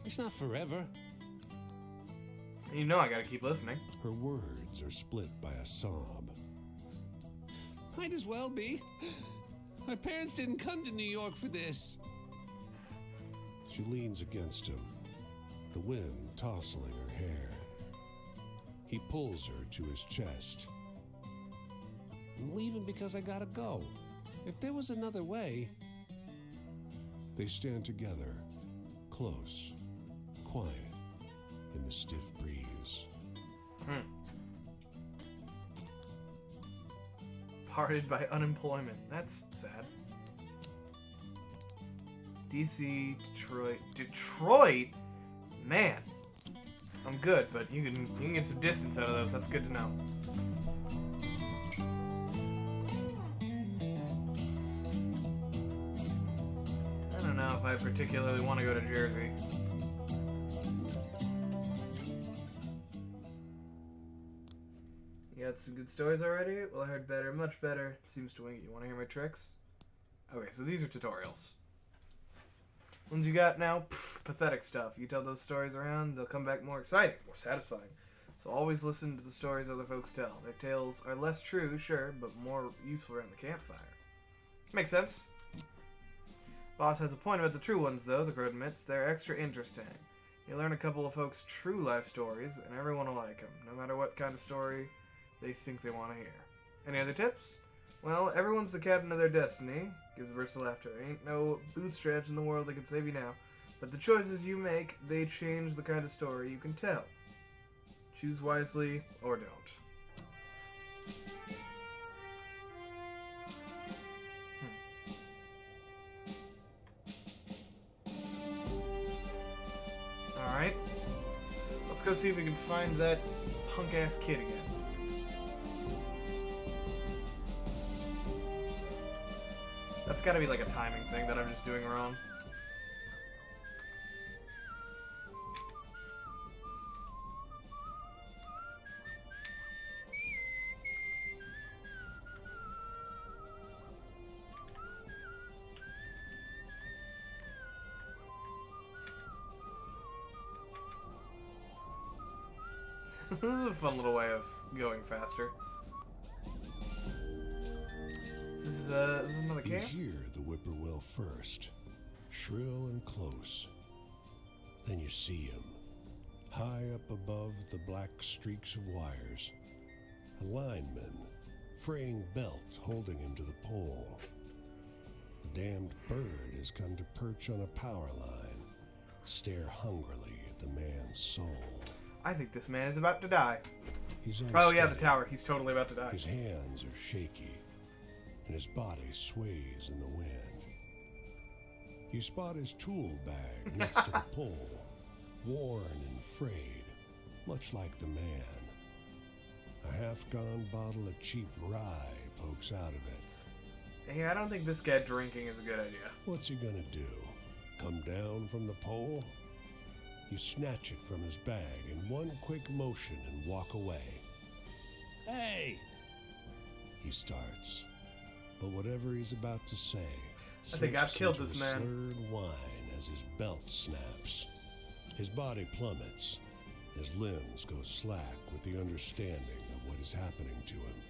It's not forever. You know I gotta keep listening. Her words are split by a sob. Might as well be. My parents didn't come to New York for this. She leans against him, the wind tousling her hair. He pulls her to his chest. I'm leaving because I gotta go. If there was another way... They stand together, close, quiet, in the stiff breeze. Parted by unemployment. That's sad. DC, Detroit. Detroit? Man. I'm good, but you can get some distance out of those. That's good to know. I don't know if I particularly want to go to Jersey. You got some good stories already? Well, I heard better, much better. Seems to wing it. You want to hear my tricks? Okay, so these are tutorials. Ones you got now, pathetic stuff. You tell those stories around, they'll come back more exciting, more satisfying. So always listen to the stories other folks tell. Their tales are less true, sure, but more useful around the campfire. Makes sense. Boss has a point about the true ones, though, the Crow admits. They're extra interesting. You learn a couple of folks' true life stories, and everyone will like them, no matter what kind of story they think they want to hear. Any other tips? Well, everyone's the captain of their destiny, gives Versa laughter. Ain't no bootstraps in the world that can save you now. But the choices you make, they change the kind of story you can tell. Choose wisely, or don't. Alright. Let's go see if we can find that punk-ass kid again. That's gotta be like a timing thing that I'm just doing wrong. This is a fun little way of going faster. This is another You camp? hear the whippoorwill first, shrill and close. Then you see him, high up above the black streaks of wires. A lineman, fraying belt holding him to the pole. A damned bird has come to perch on a power line, stare hungrily at the man's soul. I think this man is about to die. He's Oh yeah, the unsteady. tower. He's totally about to die. His hands are shaky, and his body sways in the wind. You spot his tool bag next to the pole, worn and frayed, much like the man. A half-gone bottle of cheap rye pokes out of it. Hey, I don't think this guy drinking is a good idea. What's he gonna do? Come down from the pole? You snatch it from his bag in one quick motion and walk away. Hey! He starts. But whatever he's about to say, I think I've slips killed into this a man. slurred whine as his belt snaps. His body plummets. His limbs go slack with the understanding of what is happening to him.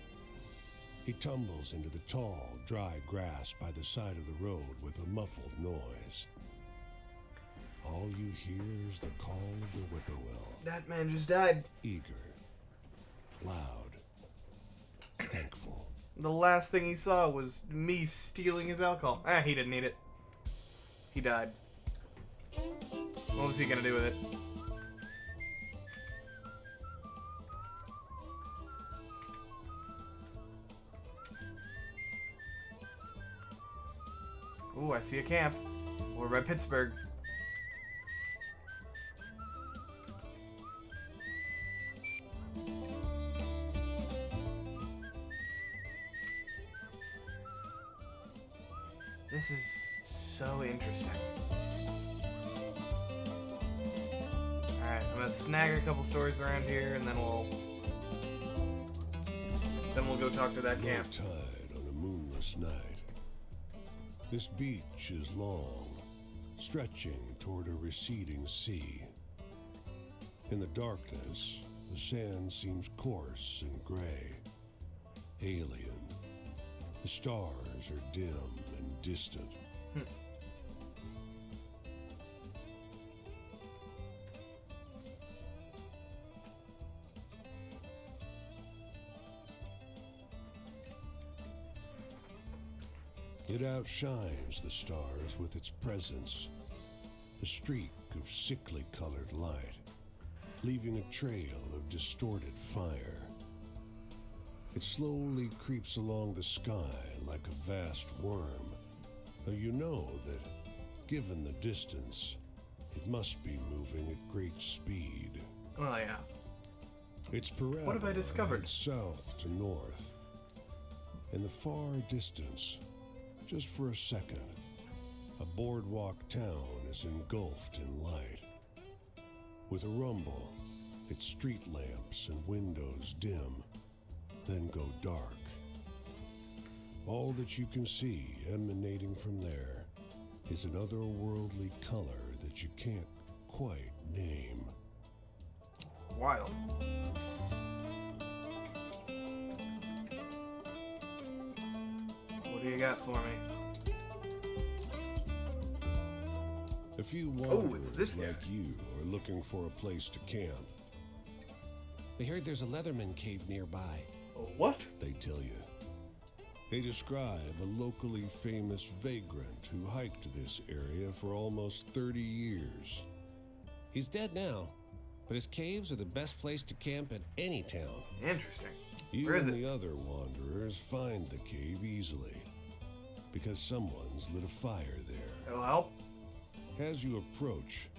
He tumbles into the tall, dry grass by the side of the road with a muffled noise. all you hear is the call of the whippoorwill. That man just died. Eager, loud, thankful. The last thing he saw was me stealing his alcohol. He didn't need it. He died. What was he gonna do with it? Ooh, I see a camp. We're by Pittsburgh. This is so interesting. Alright, I'm gonna snag a couple stories around here and then we'll go talk to that Low camp. tide on a moonless night. This beach is long, stretching toward a receding sea. In the darkness, the sand seems coarse and gray, alien. The stars are dim and distant. It outshines the stars with its presence, a streak of sickly colored light, leaving a trail of distorted fire. It slowly creeps along the sky like a vast worm, though you know that, given the distance, it must be moving at great speed. Oh yeah. Its parabola What have I discovered? heads south to north. In the far distance, just for a second, a boardwalk town is engulfed in light. With a rumble, its street lamps and windows dim, then go dark. All that you can see emanating from there is an otherworldly color that you can't quite name. Wild. What do you got for me? A few it's wanderers this guy. like you are looking for a place to camp. We heard there's a Leatherman cave nearby. Oh, what? They tell you. They describe a locally famous vagrant who hiked this area for almost 30 years. He's dead now, but his caves are the best place to camp in any town. Interesting. You Where is and it? the other wanderers find the cave easily, because someone's lit a fire there. That'll help. As you approach,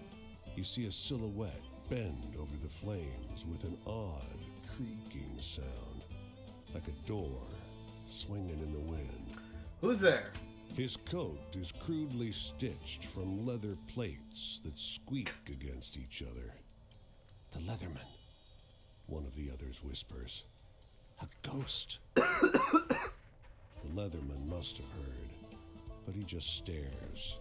you see a silhouette bend over the flames with an odd creaking sound, like a door swinging in the wind. Who's there? His coat is crudely stitched from leather plates that squeak against each other. The Leatherman. One of the others whispers. A ghost. The Leatherman must have heard, but he just stares.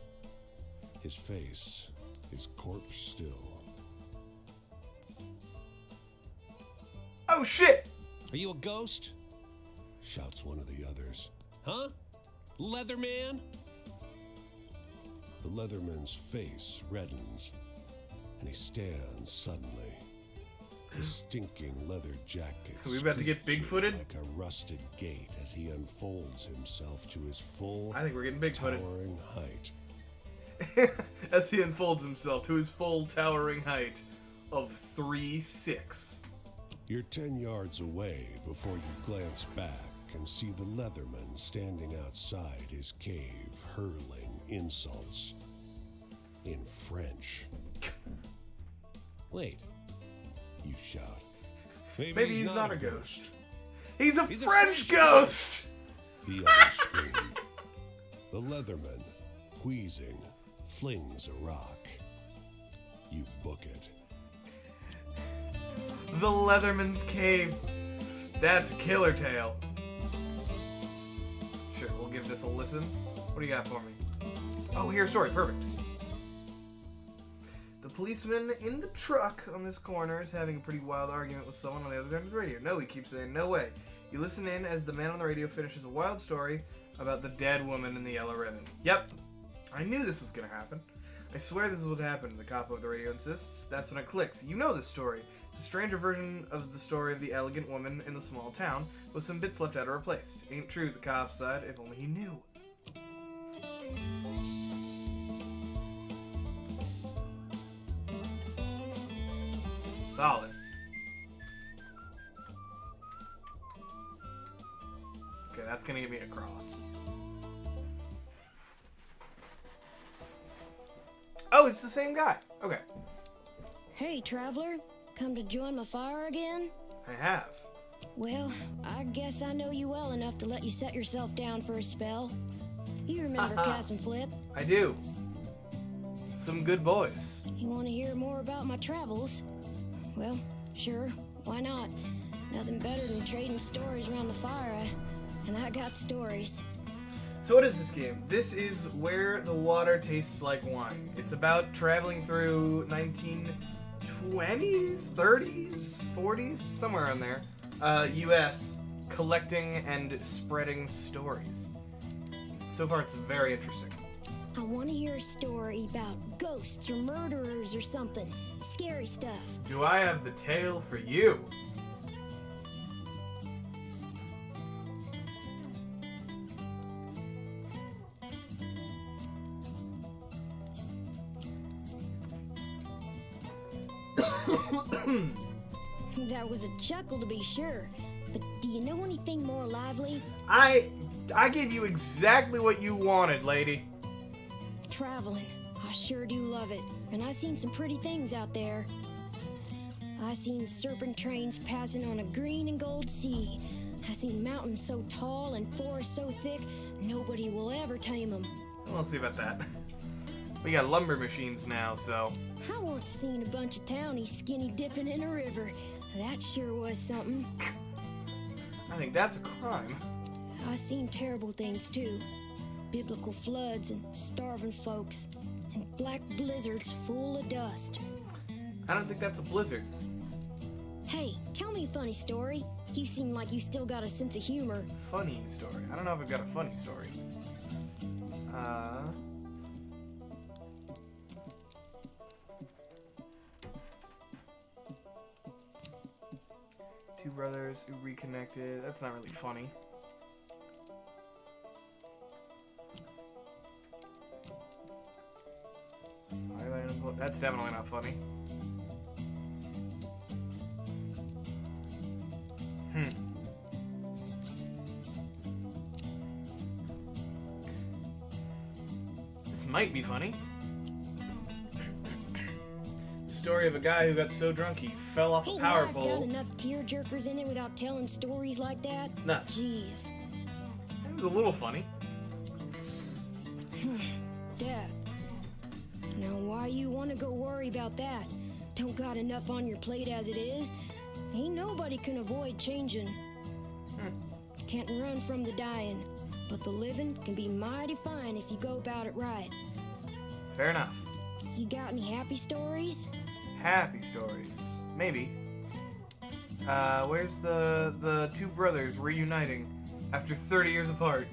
His face is corpse still. Oh shit! Are you a ghost? Shouts one of the others. Huh? Leatherman? The Leatherman's face reddens, and he stands suddenly. His stinking leather jacket Are we about to get screeches Bigfooted? like a rusted gate as he unfolds himself to his full, I think we're getting Bigfooted. towering height. As he unfolds himself to his full towering height of 3'6". You're 10 yards away before you glance back and see the Leatherman standing outside his cave, hurling insults in French. Wait. You shout. Maybe he's not a ghost. He's a He's a French French ghost! The others scream. The Leatherman, wheezing, flings a rock. You book it. The Leatherman's Cave. That's a killer tale. Sure, we'll give this a listen. What do you got for me? Oh, here's a story. Perfect. The policeman in the truck on this corner is having a pretty wild argument with someone on the other end of the radio. No, he keeps saying, no way. You listen in as the man on the radio finishes a wild story about the dead woman in the yellow ribbon. Yep. I knew this was going to happen. I swear this is what happened, the cop over the radio insists. That's when it clicks. You know this story. It's a stranger version of the story of the elegant woman in the small town, with some bits left out or replaced. Ain't true, the cop said, if only he knew. Solid. Okay, that's gonna give me a cross. Oh, it's the same guy. Okay. Hey, traveler. Come to join my fire again? I have. Well, I guess I know you well enough to let you set yourself down for a spell. You remember Cass and Flip? I do. Some good boys. You want to hear more about my travels? Well, sure. Why not? Nothing better than trading stories around the fire. And I got stories. So what is this game? This is Where the Water Tastes Like Wine. It's about traveling through 1920s, 30s, 40s, somewhere in there, US, collecting and spreading stories. So far, it's very interesting. I want to hear a story about ghosts or murderers or something. Scary stuff. Do I have the tale for you? That was a chuckle to be sure. But do you know anything more lively? I gave you exactly what you wanted, lady. Traveling. I sure do love it. And I seen some pretty things out there. I seen serpent trains passing on a green and gold sea. I seen mountains so tall and forests so thick, nobody will ever tame them. We'll see about that. We got lumber machines now, so... I once seen a bunch of townies skinny dipping in a river. That sure was something. I think that's a crime. I seen terrible things too. Biblical floods and starving folks. And black blizzards full of dust. I don't think that's a blizzard. Hey, tell me a funny story. You seem like you still got a sense of humor. Funny story. I don't know if I've got a funny story. Two brothers who reconnected. That's not really funny. That's definitely not funny. This might be funny. The story of a guy who got so drunk he fell off a Ain't power life pole. got enough tearjerkers in it without telling stories like that? Nuts. Jeez. It was a little funny. Death. Now why you want to go worry about that? Don't got enough on your plate as it is? Ain't nobody can avoid changing. Can't run from the dying, but the living can be mighty fine if you go about it right. Fair enough. You got any happy stories? Happy stories. Maybe. Where's the two brothers reuniting after 30 years apart?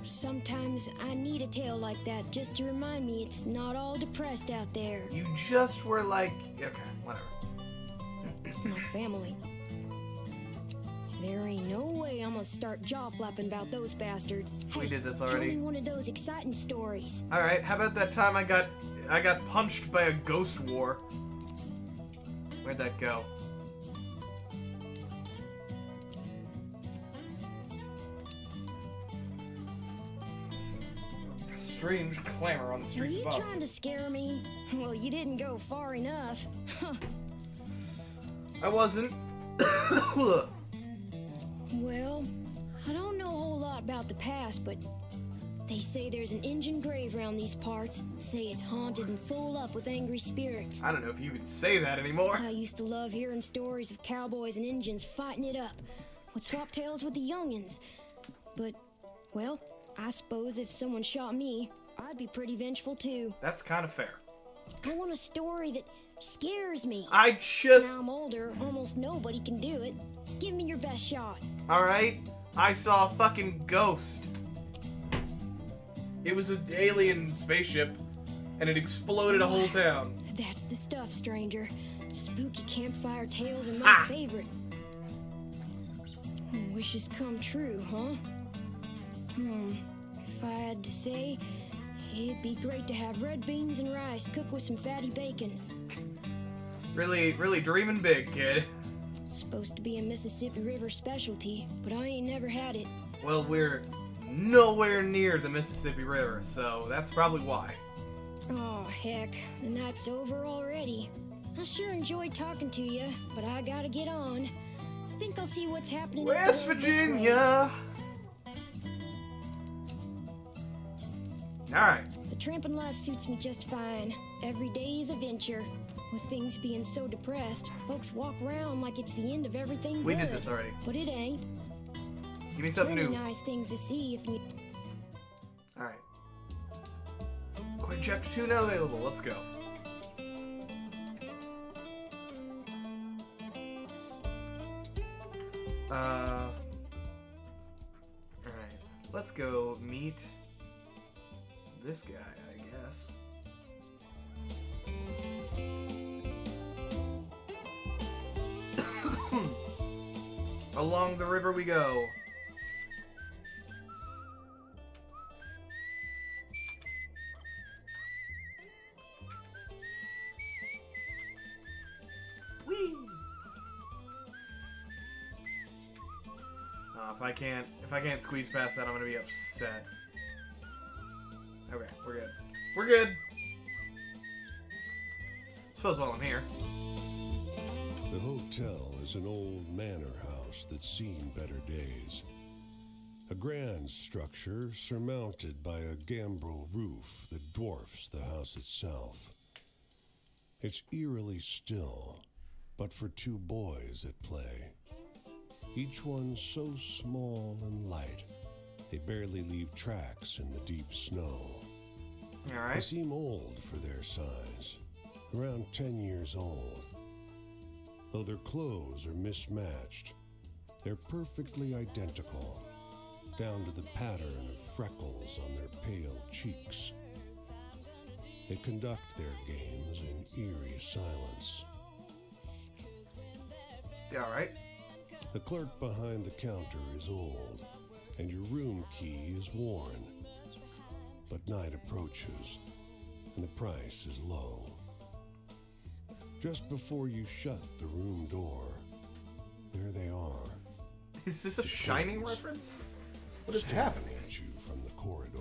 Sometimes I need a tale like that just to remind me it's not all depressed out there. You just were like... Okay, whatever. My family. There ain't no way I'm gonna start jaw-flapping about those bastards. Hey, We did this tell already. me one of those exciting stories. Alright, how about that time I got punched by a ghost war? Where'd that go? Strange clamor on the Were streets you of Boston. trying to scare me? Well, you didn't go far enough. I wasn't. Well, I don't know a whole lot about the past, but they say there's an Injun grave around these parts. Say it's haunted and full up with angry spirits. I don't know if you can say that anymore. I used to love hearing stories of cowboys and Injuns fighting it up. Would swap tales with the youngins. But, well, I suppose if someone shot me, I'd be pretty vengeful too. That's kind of fair. I want a story that scares me. I Now just... I'm older, almost nobody can do it. Give me your best shot. Alright, I saw a fucking ghost. It was an alien spaceship, and it exploded a whole town. That's the stuff, stranger. Spooky campfire tales are my favorite. Wishes come true, huh? If I had to say, it'd be great to have red beans and rice cooked with some fatty bacon. Really, really dreaming big, kid. Supposed to be a Mississippi River specialty, but I ain't never had it. Well, we're nowhere near the Mississippi River, so that's probably why. Oh, heck, the night's over already. I sure enjoyed talking to you, but I gotta get on. I think I'll see what's happening. up West there this way. Virginia! Alright. The tramping life suits me just fine. Every day is a venture. With things being so depressed, folks walk around like it's the end of everything We good. did this already. But it ain't. Give me something Plenty new. nice things to see if you... Alright. Quick chapter 2 now available. Let's go. Alright. Let's go meet this guy, I guess. Along the river we go. Whee! If I can't squeeze past that, I'm gonna be upset. Okay, we're good. We're good. Suppose while I'm here. The hotel is an old manor house that's seen better days. A grand structure surmounted by a gambrel roof that dwarfs the house itself. It's eerily still, but for two boys at play. Each one so small and light, they barely leave tracks in the deep snow. They Alright. seem old for their size, around 10 years old. Though their clothes are mismatched, they're perfectly identical, down to the pattern of freckles on their pale cheeks. They conduct their games in eerie silence. Alright. The clerk behind the counter is old, and your room key is worn. But night approaches, and the price is low. Just before you shut the room door, there they are, Is this a Shining twins. reference? What is staring happening? at you from the corridor.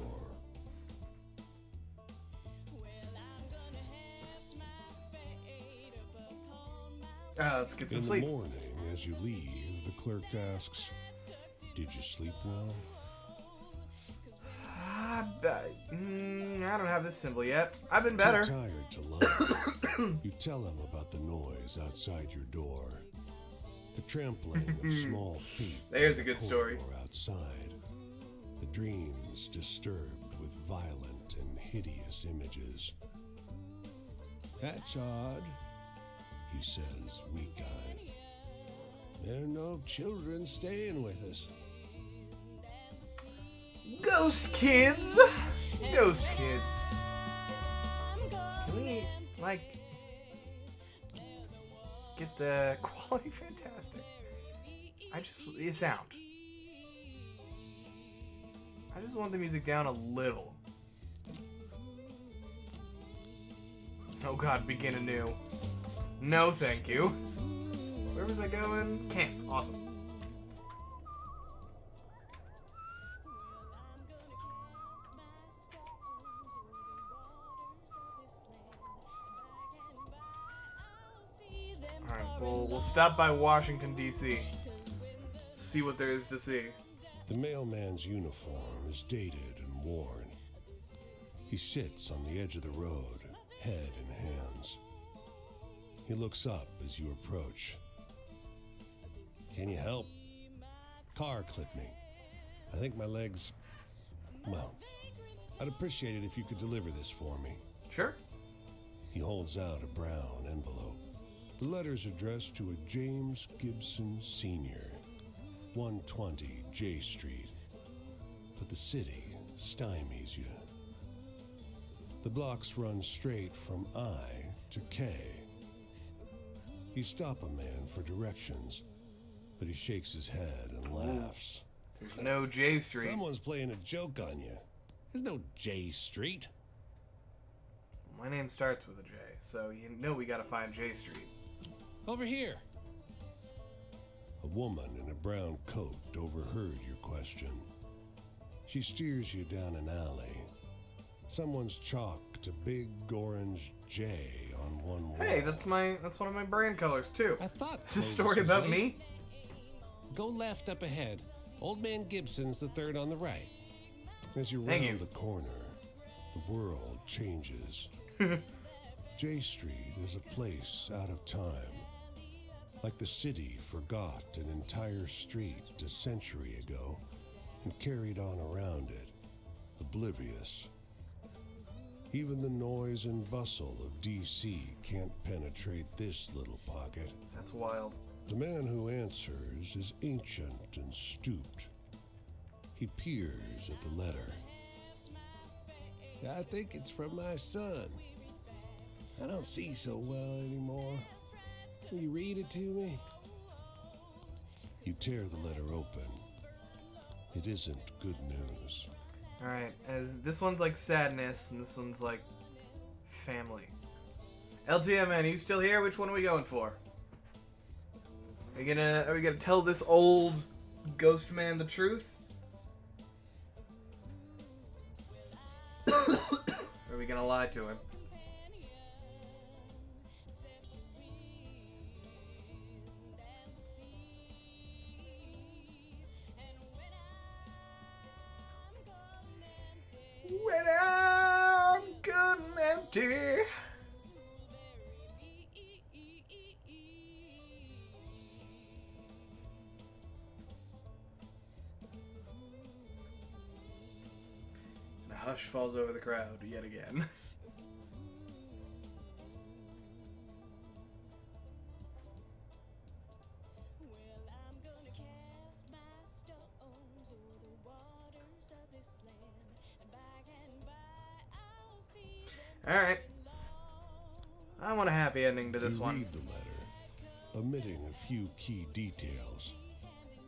Let's get some In the sleep. morning, as you leave, the clerk asks, "Did you sleep well?" I don't have this symbol yet. I've been better. Too tired to lie. You tell him about the noise outside your door. The trampling of small feet. There's a in the good story. corridor outside. The dreams disturbed with violent and hideous images. "That's odd," he says, weak-eyed. "There are no children staying with us." Ghost kids! Ghost kids. Can we, like, get the quality fantastic? The sound. I just want the music down a little. Oh god, begin anew. No, thank you. Where was I going? Camp. Awesome. Alright, we'll stop by Washington, D.C. See what there is to see. The mailman's uniform is dated and worn. He sits on the edge of the road, head in hands. He looks up as you approach. "Can you help?" "Car clipped me. I think my legs... Well, I'd appreciate it if you could deliver this for me." Sure. He holds out a brown envelope. The letter's addressed to a James Gibson Sr., 120 J Street. But the city stymies you. The blocks run straight from I to K. You stop a man for directions, but he shakes his head and laughs. There's no J Street. Someone's playing a joke on you. There's no J Street. My name starts with a J, so you know we gotta find J Street. Over here. A woman in a brown coat overheard your question. She steers you down an alley. Someone's chalked a big orange J on one wall. Hey, that's one of my brand colors too. I thought Is this Clovis story was about late. me? Go left up ahead. Old Man Gibson's the third on the right. As you Thank round you. the corner, the world changes. J Street is a place out of time. Like the city forgot an entire street a century ago and carried on around it, oblivious. Even the noise and bustle of D.C. can't penetrate this little pocket. That's wild. The man who answers is ancient and stooped. He peers at the letter. I think it's from my son. I don't see so well anymore. Will you read it to me? You tear the letter open. It isn't good news. Alright, as this one's like sadness, and this one's like family. LTMN, are you still here? Which one are we going for? Are we gonna tell this old ghost man the truth? Or are we gonna lie to him? When I'm good and empty. The hush falls over the crowd yet again. Well, I'm gonna cast my stones o'er the waters of this land, and by and by I'll see them Alright. I want a happy ending to this You one. read the letter, omitting a few key details,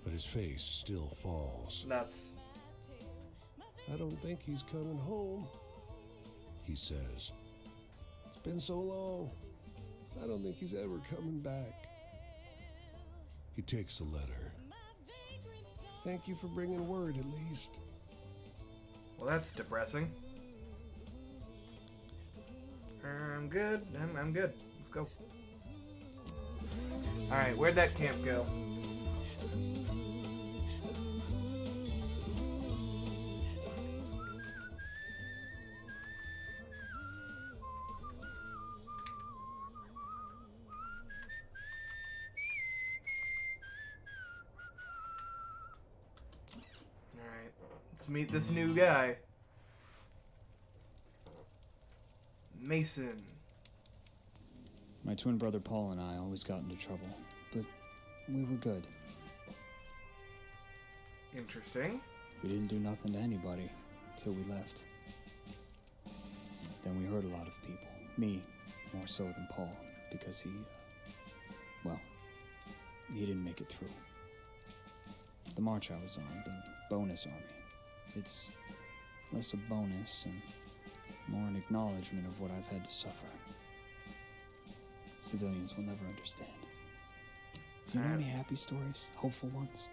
but his face still falls. Nuts. I don't think he's coming home, he says. It's been so long. I don't think he's ever coming back. He takes the letter. Thank you for bringing word, at least. Well, that's depressing. I'm good. I'm good. Let's go. Alright, where'd that camp go? Alright, let's meet this new guy. Mason. My twin brother Paul and I always got into trouble, but we were good. Interesting. We didn't do nothing to anybody until we left. Then we hurt a lot of people. Me, more so than Paul, because he didn't make it through. The march I was on, the bonus army, it's less a bonus and more an acknowledgement of what I've had to suffer. Civilians will never understand. Do you know any happy stories? Hopeful ones?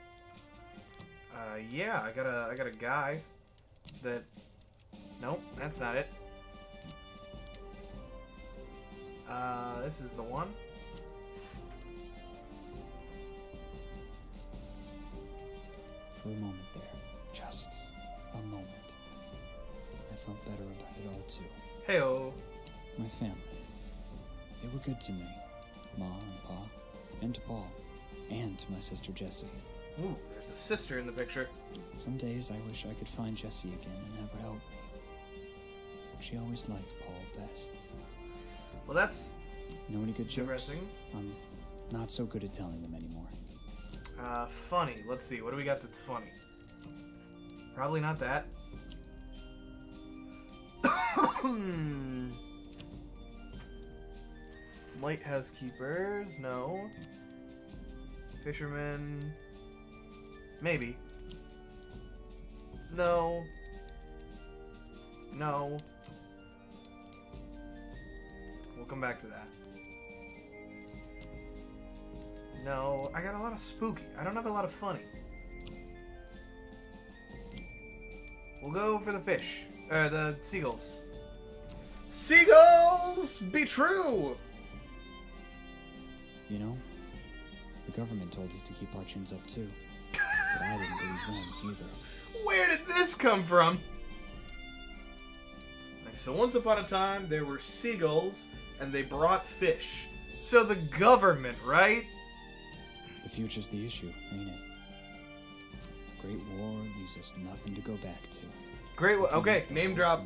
Yeah, I got a guy that. Nope, that's not it. This is the one. For a moment there, just a moment, I felt better about it all too. Heyo. My family, they were good to me. Ma and Pa, and to Paul, and to my sister Jessie. Ooh, there's a sister in the picture. Some days I wish I could find Jessie again and have her help me. She always liked Paul best. Well, that's Know any good jokes? interesting. I'm not so good at telling them anymore. Funny. Let's see. What do we got that's funny? Probably not that. Lighthouse keepers, no. Fishermen, maybe. No. No. We'll come back to that. No, I got a lot of spooky. I don't have a lot of funny. We'll go for the fish. The seagulls. Seagulls! Be true! You know, the government told us to keep our chins up too. But I didn't believe them either. Where did this come from? Like, so once upon a time, there were seagulls, and they brought fish. So the government, right? The future's the issue, ain't it? Great War leaves us nothing to go back to. Great. Okay, name drop.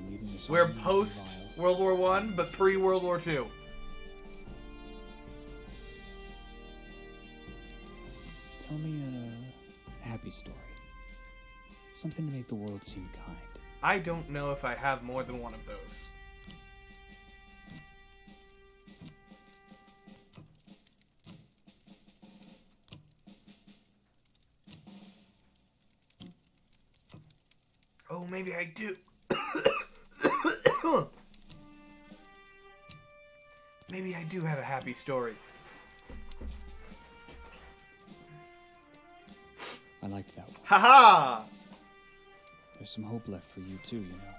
We're post World War One, but pre World War Two. Tell me a happy story. Something to make the world seem kind. I don't know if I have more than one of those. Oh, maybe I do. Maybe I do have a happy story. I liked that one. Haha! There's some hope left for you too, you know.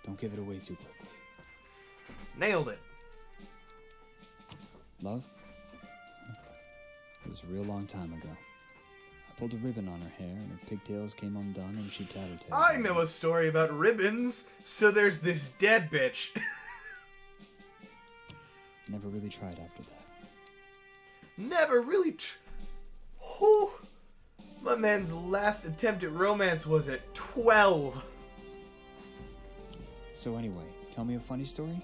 Don't give it away too quickly. Nailed it. Love? It was a real long time ago. I pulled a ribbon on her hair and her pigtails came undone and she tattletaled. I know a story about ribbons, so there's this dead bitch. Never really tried after that. Never really Whew. My man's last attempt at romance was at 12. So anyway, tell me a funny story?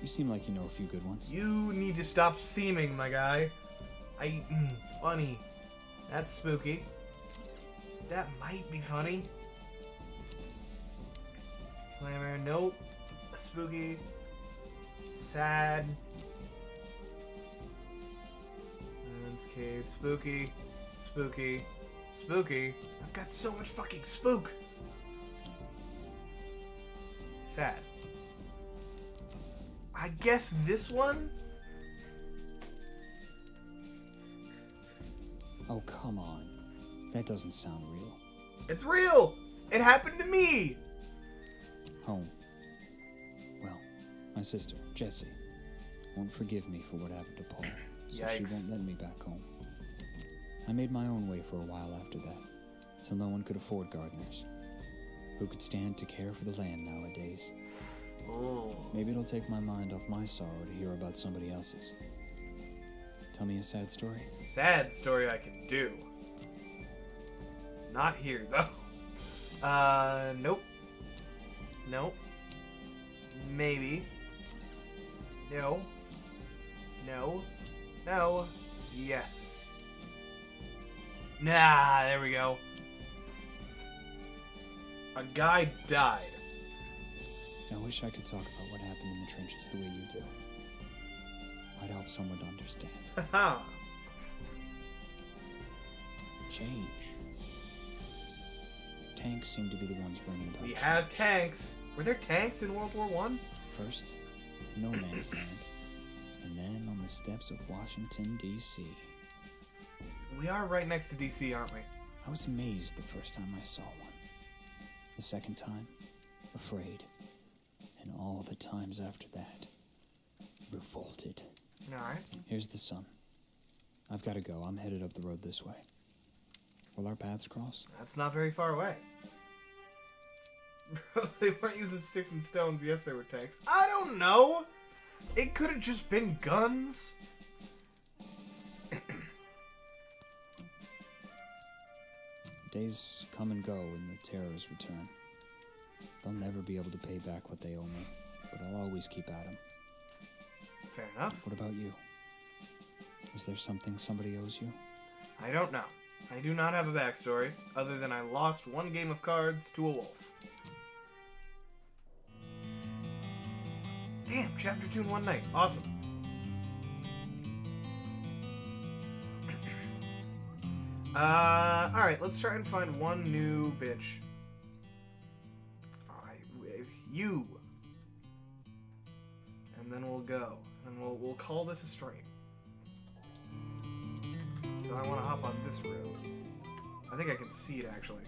You seem like you know a few good ones. You need to stop seeming, my guy. Funny. That's spooky. That might be funny. Glamour, nope. Spooky. Sad. Man's cave, spooky. Spooky. Spooky. I've got so much fucking spook. Sad. I guess this one? Oh, come on. That doesn't sound real. It's real! It happened to me! Home. Well, my sister, Jessie, won't forgive me for what happened to Paul. So she Yikes. won't let me back home. I made my own way for a while after that, till no one could afford gardeners. Who could stand to care for the land nowadays? Oh. Maybe it'll take my mind off my sorrow to hear about somebody else's. Tell me a sad story. Sad story I could do. Not here, though. Nope. Nope. Maybe. No. No. No. Yes. Nah, there we go. A guy died. I wish I could talk about what happened in the trenches the way you do. Might help someone to understand. Haha. Change. Tanks seem to be the ones bringing about We change. have tanks. Were there tanks in World War One? First, no man's land. And then on the steps of Washington, D.C. We are right next to DC, aren't we? I was amazed the first time I saw one. The second time, afraid. And all the times after that, revolted. Alright. Here's the sun. I've got to go. I'm headed up the road this way. Will our paths cross? That's not very far away. They weren't using sticks and stones. Yes, there were tanks. I don't know. It could have just been guns. Days come and go and the terrors return. They'll never be able to pay back what they owe me, but I'll always keep at 'em. Fair enough. What about you? Is there something somebody owes you? I don't know. I do not have a backstory, other than I lost one game of cards to a wolf. Damn, chapter 2 in one night. Awesome. Alright, let's try and find one new bitch. You. And then we'll go. And we'll call this a stream. So I want to hop on this road. I think I can see it, actually.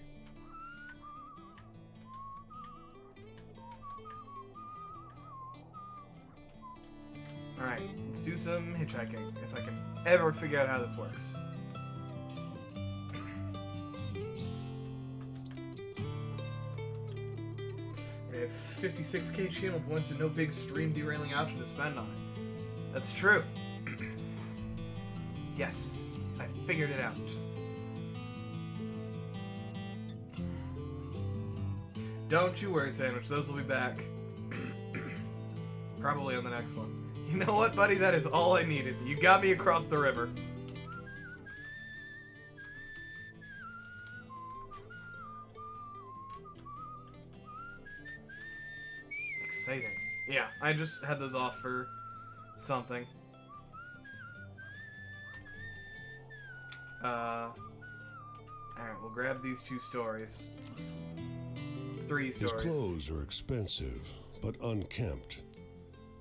Alright, let's do some hitchhiking, if I can ever figure out how this works. We have 56k channel points and no big stream derailing option to spend on it. That's true. Yes, I figured it out. Don't you worry, Sandwich, those will be back. Probably on the next one. You know what, buddy? That is all I needed. You got me across the river. Exciting. Yeah, I just had those off for something. Alright, we'll grab these 2 stories. 3 His stories. clothes are expensive, but unkempt.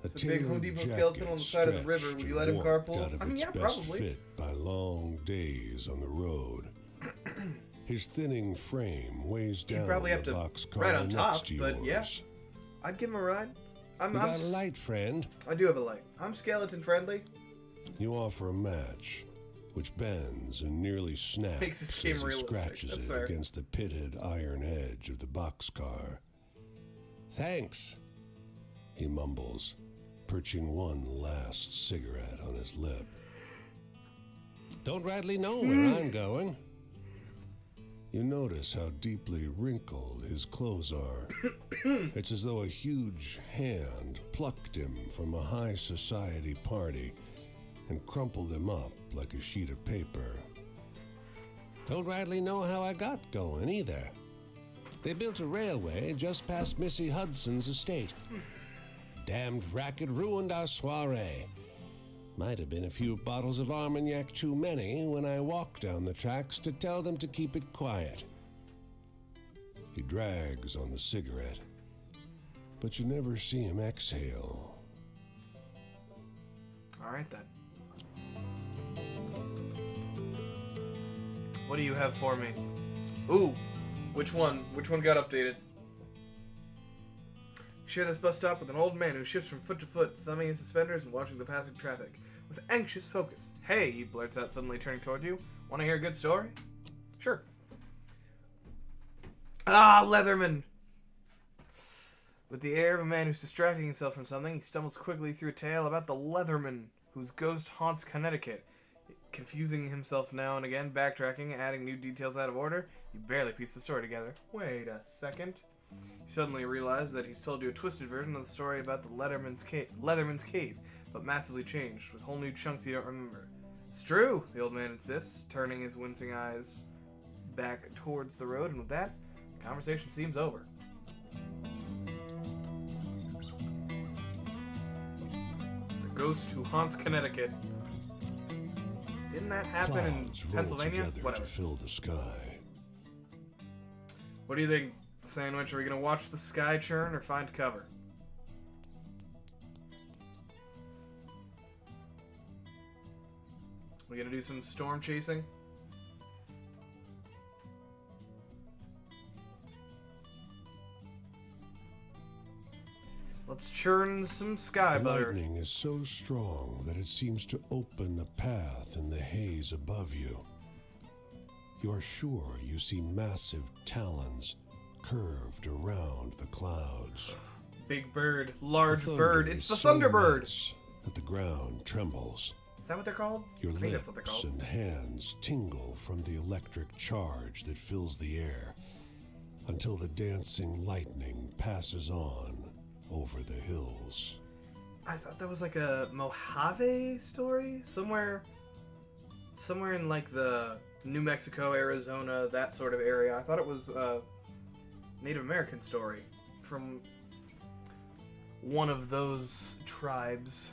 A It's a big Home tailored Depot jacket skeleton on the side of the river. stretched Would you and let him warped carpool? out of I mean, its yeah, best probably. fit by long days on the road. His thinning frame weighs You'd down probably have the to boxcar ride on next top, to but yeah. yours. I'd give him a ride. You got a light, friend. I do have a light. I'm skeleton friendly. You offer a match, which bends and nearly snaps Makes this as game he realistic. scratches That's it fair. against the pitted iron edge of the boxcar. Thanks, he mumbles, perching one last cigarette on his lip. Don't rightly know where I'm going. You notice how deeply wrinkled his clothes are. It's as though a huge hand plucked him from a high society party and crumpled him up like a sheet of paper. Don't rightly know how I got going either. They built a railway just past Missy Hudson's estate. Damned racket ruined our soiree. Might have been a few bottles of Armagnac too many when I walked down the tracks to tell them to keep it quiet. He drags on the cigarette, but you never see him exhale. Alright then. What do you have for me? Ooh, which one? Which one got updated? Share this bus stop with an old man who shifts from foot to foot, thumbing his suspenders and watching the passing traffic with anxious focus. Hey, he blurts out, suddenly turning toward you. Want to hear a good story? Sure. Ah, Leatherman! With the air of a man who's distracting himself from something, he stumbles quickly through a tale about the Leatherman whose ghost haunts Connecticut. Confusing himself now and again, backtracking, adding new details out of order, you barely piece the story together. Wait a second. You suddenly realize that he's told you a twisted version of the story about the Leatherman's Cave, but massively changed, with whole new chunks you don't remember. It's true, the old man insists, turning his wincing eyes back towards the road, and with that, the conversation seems over. The ghost who haunts Connecticut. Didn't that happen in Clouds roll Pennsylvania? together Whatever. to fill the sky. What do you think, Sandwich? Are we gonna watch the sky churn or find cover? We gonna do some storm chasing? Let's churn some sky The butter. lightning is so strong that it seems to open a path in the haze above you. You're sure you see massive talons curved around the clouds. Big bird, large The bird. thunder It's is the so Thunderbird. immense that the ground trembles. Is that what they're called? Your I think that's what they're lips called. and hands tingle from the electric charge that fills the air until the dancing lightning passes on over the hills. I thought that was like a Mojave story somewhere in like the New Mexico, Arizona, that sort of area. I thought it was a Native American story from one of those tribes.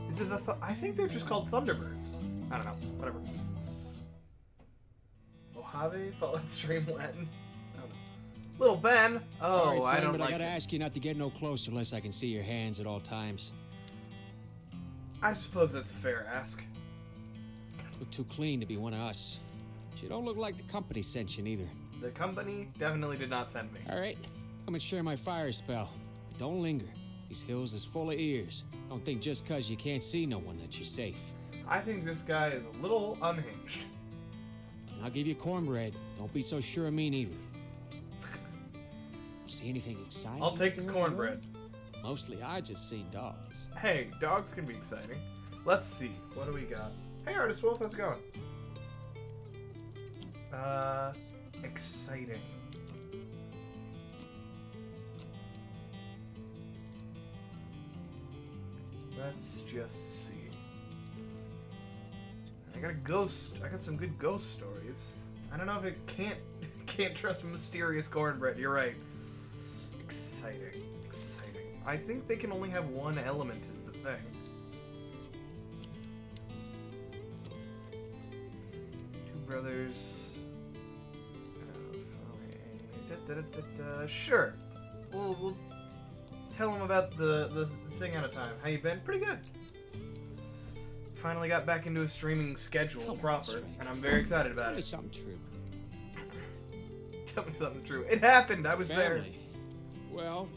Is it the I think they're just called Thunderbirds. I don't know. Whatever. Mojave, Fallout Stream Latin. Little Ben. Oh, Sorry, I friend, don't but like I gotta it. ask you not to get no closer unless I can see your hands at all times. I suppose that's a fair ask. Look too clean to be one of us. But you don't look like the company sent you neither. The company definitely did not send me. All right, come and share my fire spell. Don't linger. These hills is full of ears. Don't think just 'cause you can't see no one that you're safe. I think this guy is a little unhinged. And I'll give you cornbread. Don't be so sure of me neither. See anything exciting? I'll take out the there on cornbread. road? Mostly I just seen dogs. Hey, dogs can be exciting. Let's see. What do we got? Hey, Artist Wolf, how's it going? Exciting. Let's just see. I got a ghost. I got some good ghost stories. I don't know if it can't trust mysterious cornbread. You're right. Exciting. Exciting. I think they can only have one element is the thing. Two brothers. Sure. We'll tell them about the thing at a time. How you been? Pretty good. Finally got back into a streaming schedule Come on, proper, stranger. and I'm very excited about Tell me it. something true. Tell me something true. It happened. I was there. Family. Well,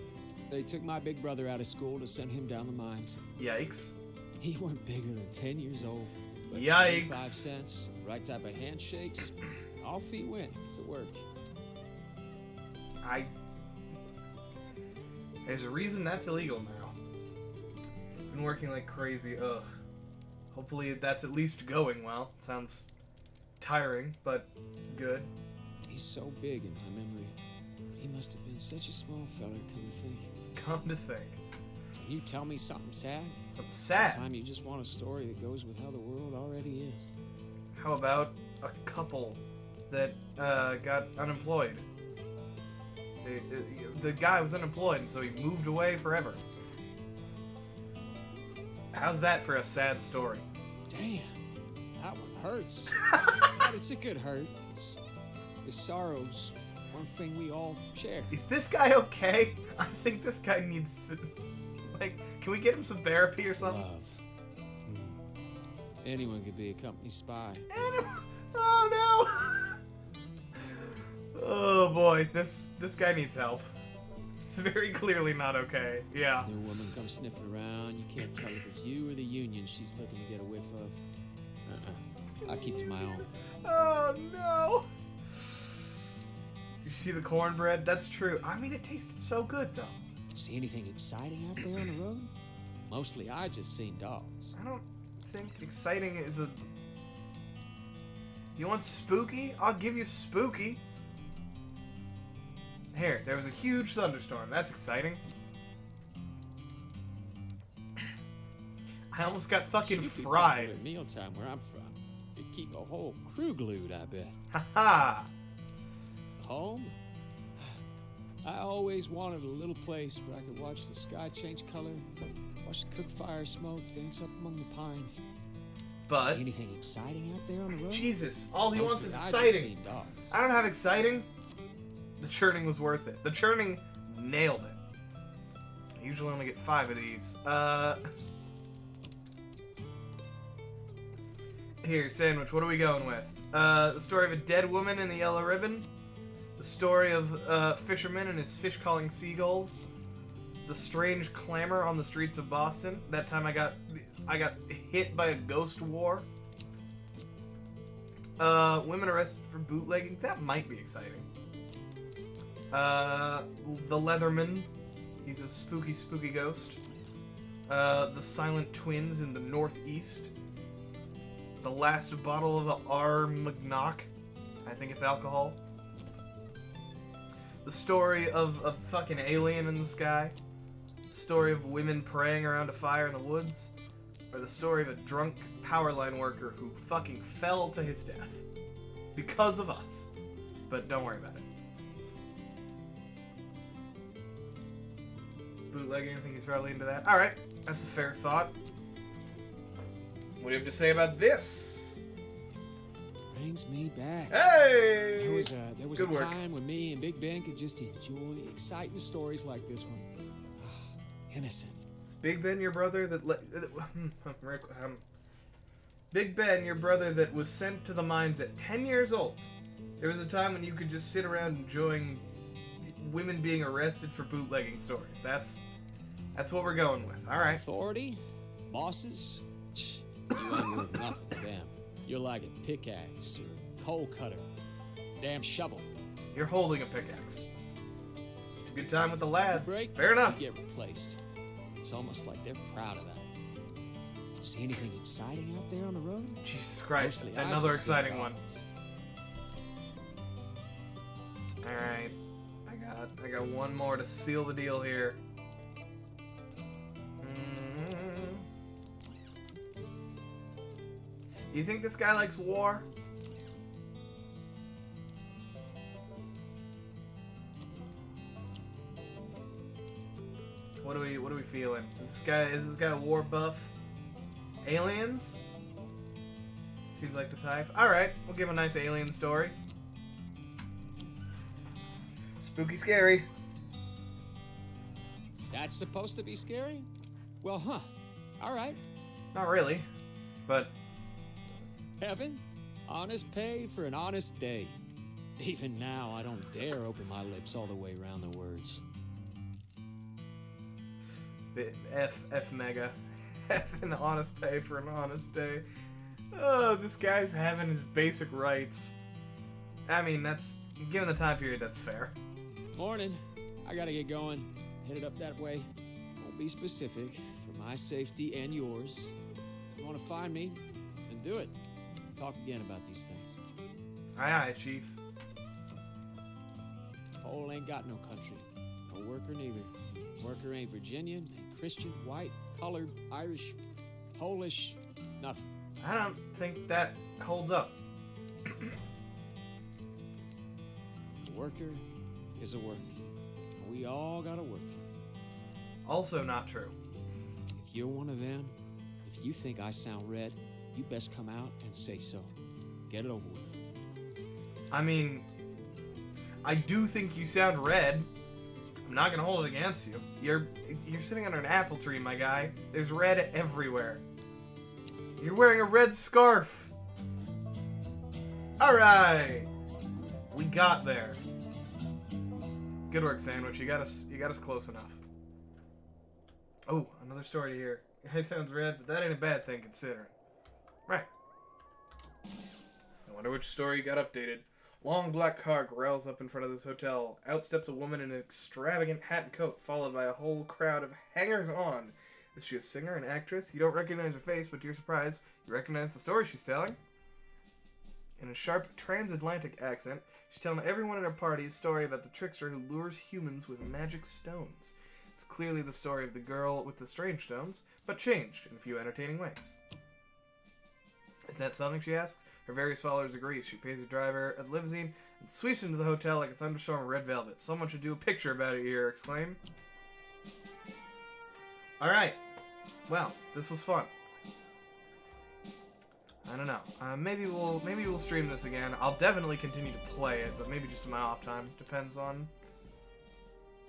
they took my big brother out of school to send him down the mines. Yikes. He weren't bigger than 10 years old. But Yikes. 25 cents, right type of handshakes, off he went to work. There's a reason that's illegal now. Been working like crazy. Ugh. Hopefully that's at least going well. Sounds tiring, but good. He's so big in my memory. He must have been such a small feller, come to think. Come to think. Can you tell me something sad? Something sad. Sometimes you just want a story that goes with how the world already is. How about a couple that got unemployed? The guy was unemployed, and so he moved away forever. How's that for a sad story? Damn, that one hurts. But it's a good hurt. It's sorrow's one thing we all share. Is this guy okay? I think this guy needs, like, can we get him some therapy or something? Love. Anyone could be a company spy. Oh no! Oh boy, this guy needs help. It's very clearly not okay. Yeah. New woman comes sniffing around. You can't tell if it's you or the union she's looking to get a whiff of. I keep to my own. Oh no! Did you see the cornbread? That's true. I mean, it tasted so good though. See anything exciting out there on the road? Mostly I just seen dogs. I don't think exciting is a... You want spooky? I'll give you spooky. Here, there was a huge thunderstorm. That's exciting. I almost got fucking Should be fried. popular at mealtime where I'm from. You keep a whole crew glued, I bet. Haha. Home? I always wanted a little place where I could watch the sky change color, watch the cook fire smoke, dance up among the pines. But See anything exciting out there on the road? Jesus, all he wants is Mostly I just exciting. seen dogs. I don't have exciting. The churning was worth it. The churning nailed it. I usually only get 5 of these. Here, sandwich, what are we going with? The story of a dead woman in the yellow ribbon. The story of a fisherman and his fish calling seagulls. The strange clamor on the streets of Boston. That time I got hit by a ghost war. Women arrested for bootlegging. That might be exciting. The Leatherman. He's a spooky, spooky ghost. The Silent Twins in the Northeast. The last bottle of the Armagnac. I think it's alcohol. The story of a fucking alien in the sky. The story of women praying around a fire in the woods. Or the story of a drunk power line worker who fucking fell to his death. Because of us. But don't worry about it. bootlegging. I think he's probably into that. All right, that's a fair thought. What do you have to say about this? Brings me back. Hey! There was Good a work. time when me and Big Ben could just enjoy exciting stories like this one. Innocent. Is Big Ben your brother that Big Ben, your brother that was sent to the mines at 10 years old. There was a time when you could just sit around enjoying women being arrested for bootlegging stories. That's what we're going with. All right. Authority? Bosses? You ain't worth nothing to them. You're like a pickaxe or coal cutter. Damn shovel. You're holding a pickaxe. It's a good time with the lads. Break, Fair enough. you get replaced. It's almost like they're proud of that. See anything exciting out there on the road? Jesus Christ. Mostly I Another just see exciting one. dogs. All right. I got one more to seal the deal here. You think this guy likes war? What are we feeling? Is this guy a war buff? Aliens? Seems like the type. All right, we'll give him a nice alien story. Spooky, scary. That's supposed to be scary? Well, huh. All right. Not really, but Heaven, honest pay for an honest day. Even now, I don't dare open my lips all the way around the words. F mega. F an honest pay for an honest day. Oh, this guy's having his basic rights. I mean, that's, given the time period, that's fair. Morning. I gotta get going. Headed up that way. Won't be specific, for my safety and yours. If you want to find me, then do it. Talk again about these things. Aye, aye, Chief. Pole ain't got no country. No worker neither. Worker ain't Virginian, ain't Christian, white, colored, Irish, Polish, nothing. I don't think that holds up. A worker is a worker. And we all gotta work. Also not true. If you're one of them, if you think I sound red, you best come out and say so. Get it over with. I mean, I do think you sound red. I'm not gonna hold it against you. You're sitting under an apple tree, my guy. There's red everywhere. You're wearing a red scarf. All right, we got there. Good work, Sandwich. You got us close enough. Oh, another story to hear. Guy sounds red, but that ain't a bad thing considering. Right. I wonder which story got updated. Long black car growls up in front of this hotel. Out steps a woman in an extravagant hat and coat, followed by a whole crowd of hangers-on. Is she a singer, an actress? You don't recognize her face, but to your surprise, you recognize the story she's telling. In a sharp transatlantic accent, she's telling everyone in her party a story about the trickster who lures humans with magic stones. It's clearly the story of the girl with the strange stones, but changed in a few entertaining ways. Isn't that something, she asks? Her various followers agree. She pays her driver a limousine and sweeps into the hotel like a thunderstorm of red velvet. Someone should do a picture about it here, exclaim. Alright. Well, this was fun. I don't know. Maybe we'll stream this again. I'll definitely continue to play it, but maybe just in my off time. Depends on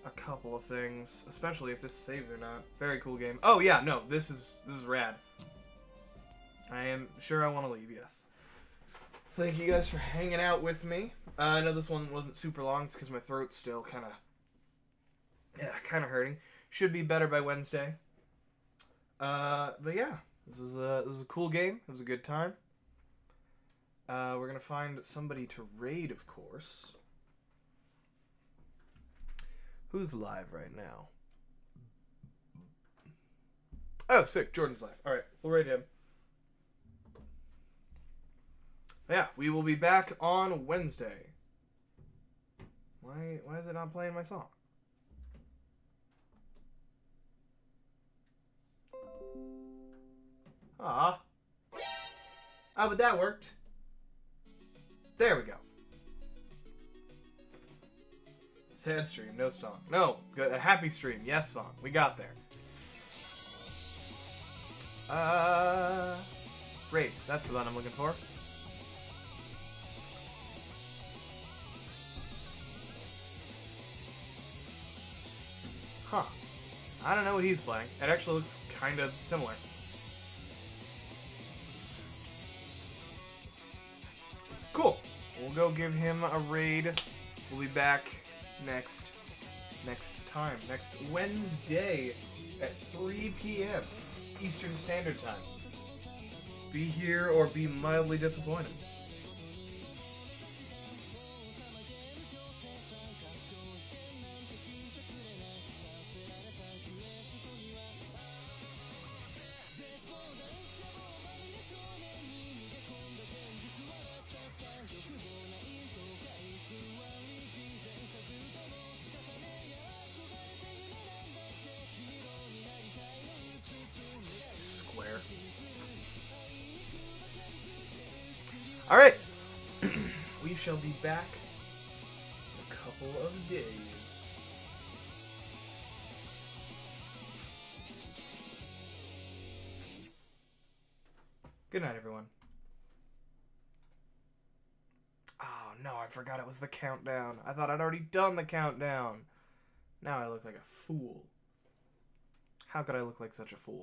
a couple of things, especially if this saves or not. Very cool game. Oh yeah, no, this is rad. I am sure I want to leave, yes. Thank you guys for hanging out with me. I know this one wasn't super long, it's because my throat's still kind of hurting. Should be better by Wednesday. But yeah, this is a cool game. It was a good time. We're gonna find somebody to raid, of course. Who's live right now? Oh, sick. Jordan's live. All right, we'll raid him. Yeah, we will be back on Wednesday. Why is it not playing my song? Ah. Oh, but that worked. There we go. Sad stream, no song. No, a happy stream, yes song. We got there. Great. That's the one I'm looking for. Huh. I don't know what he's playing. It actually looks kind of similar. Cool. We'll go give him a raid. We'll be back next Wednesday at 3 p.m. Eastern Standard Time. Be here or be mildly disappointed. Square. Alright. We shall be back in a couple of days. Good night, everyone. Oh no, I forgot it was the countdown. I thought I'd already done the countdown. Now I look like a fool. How could I look like such a fool?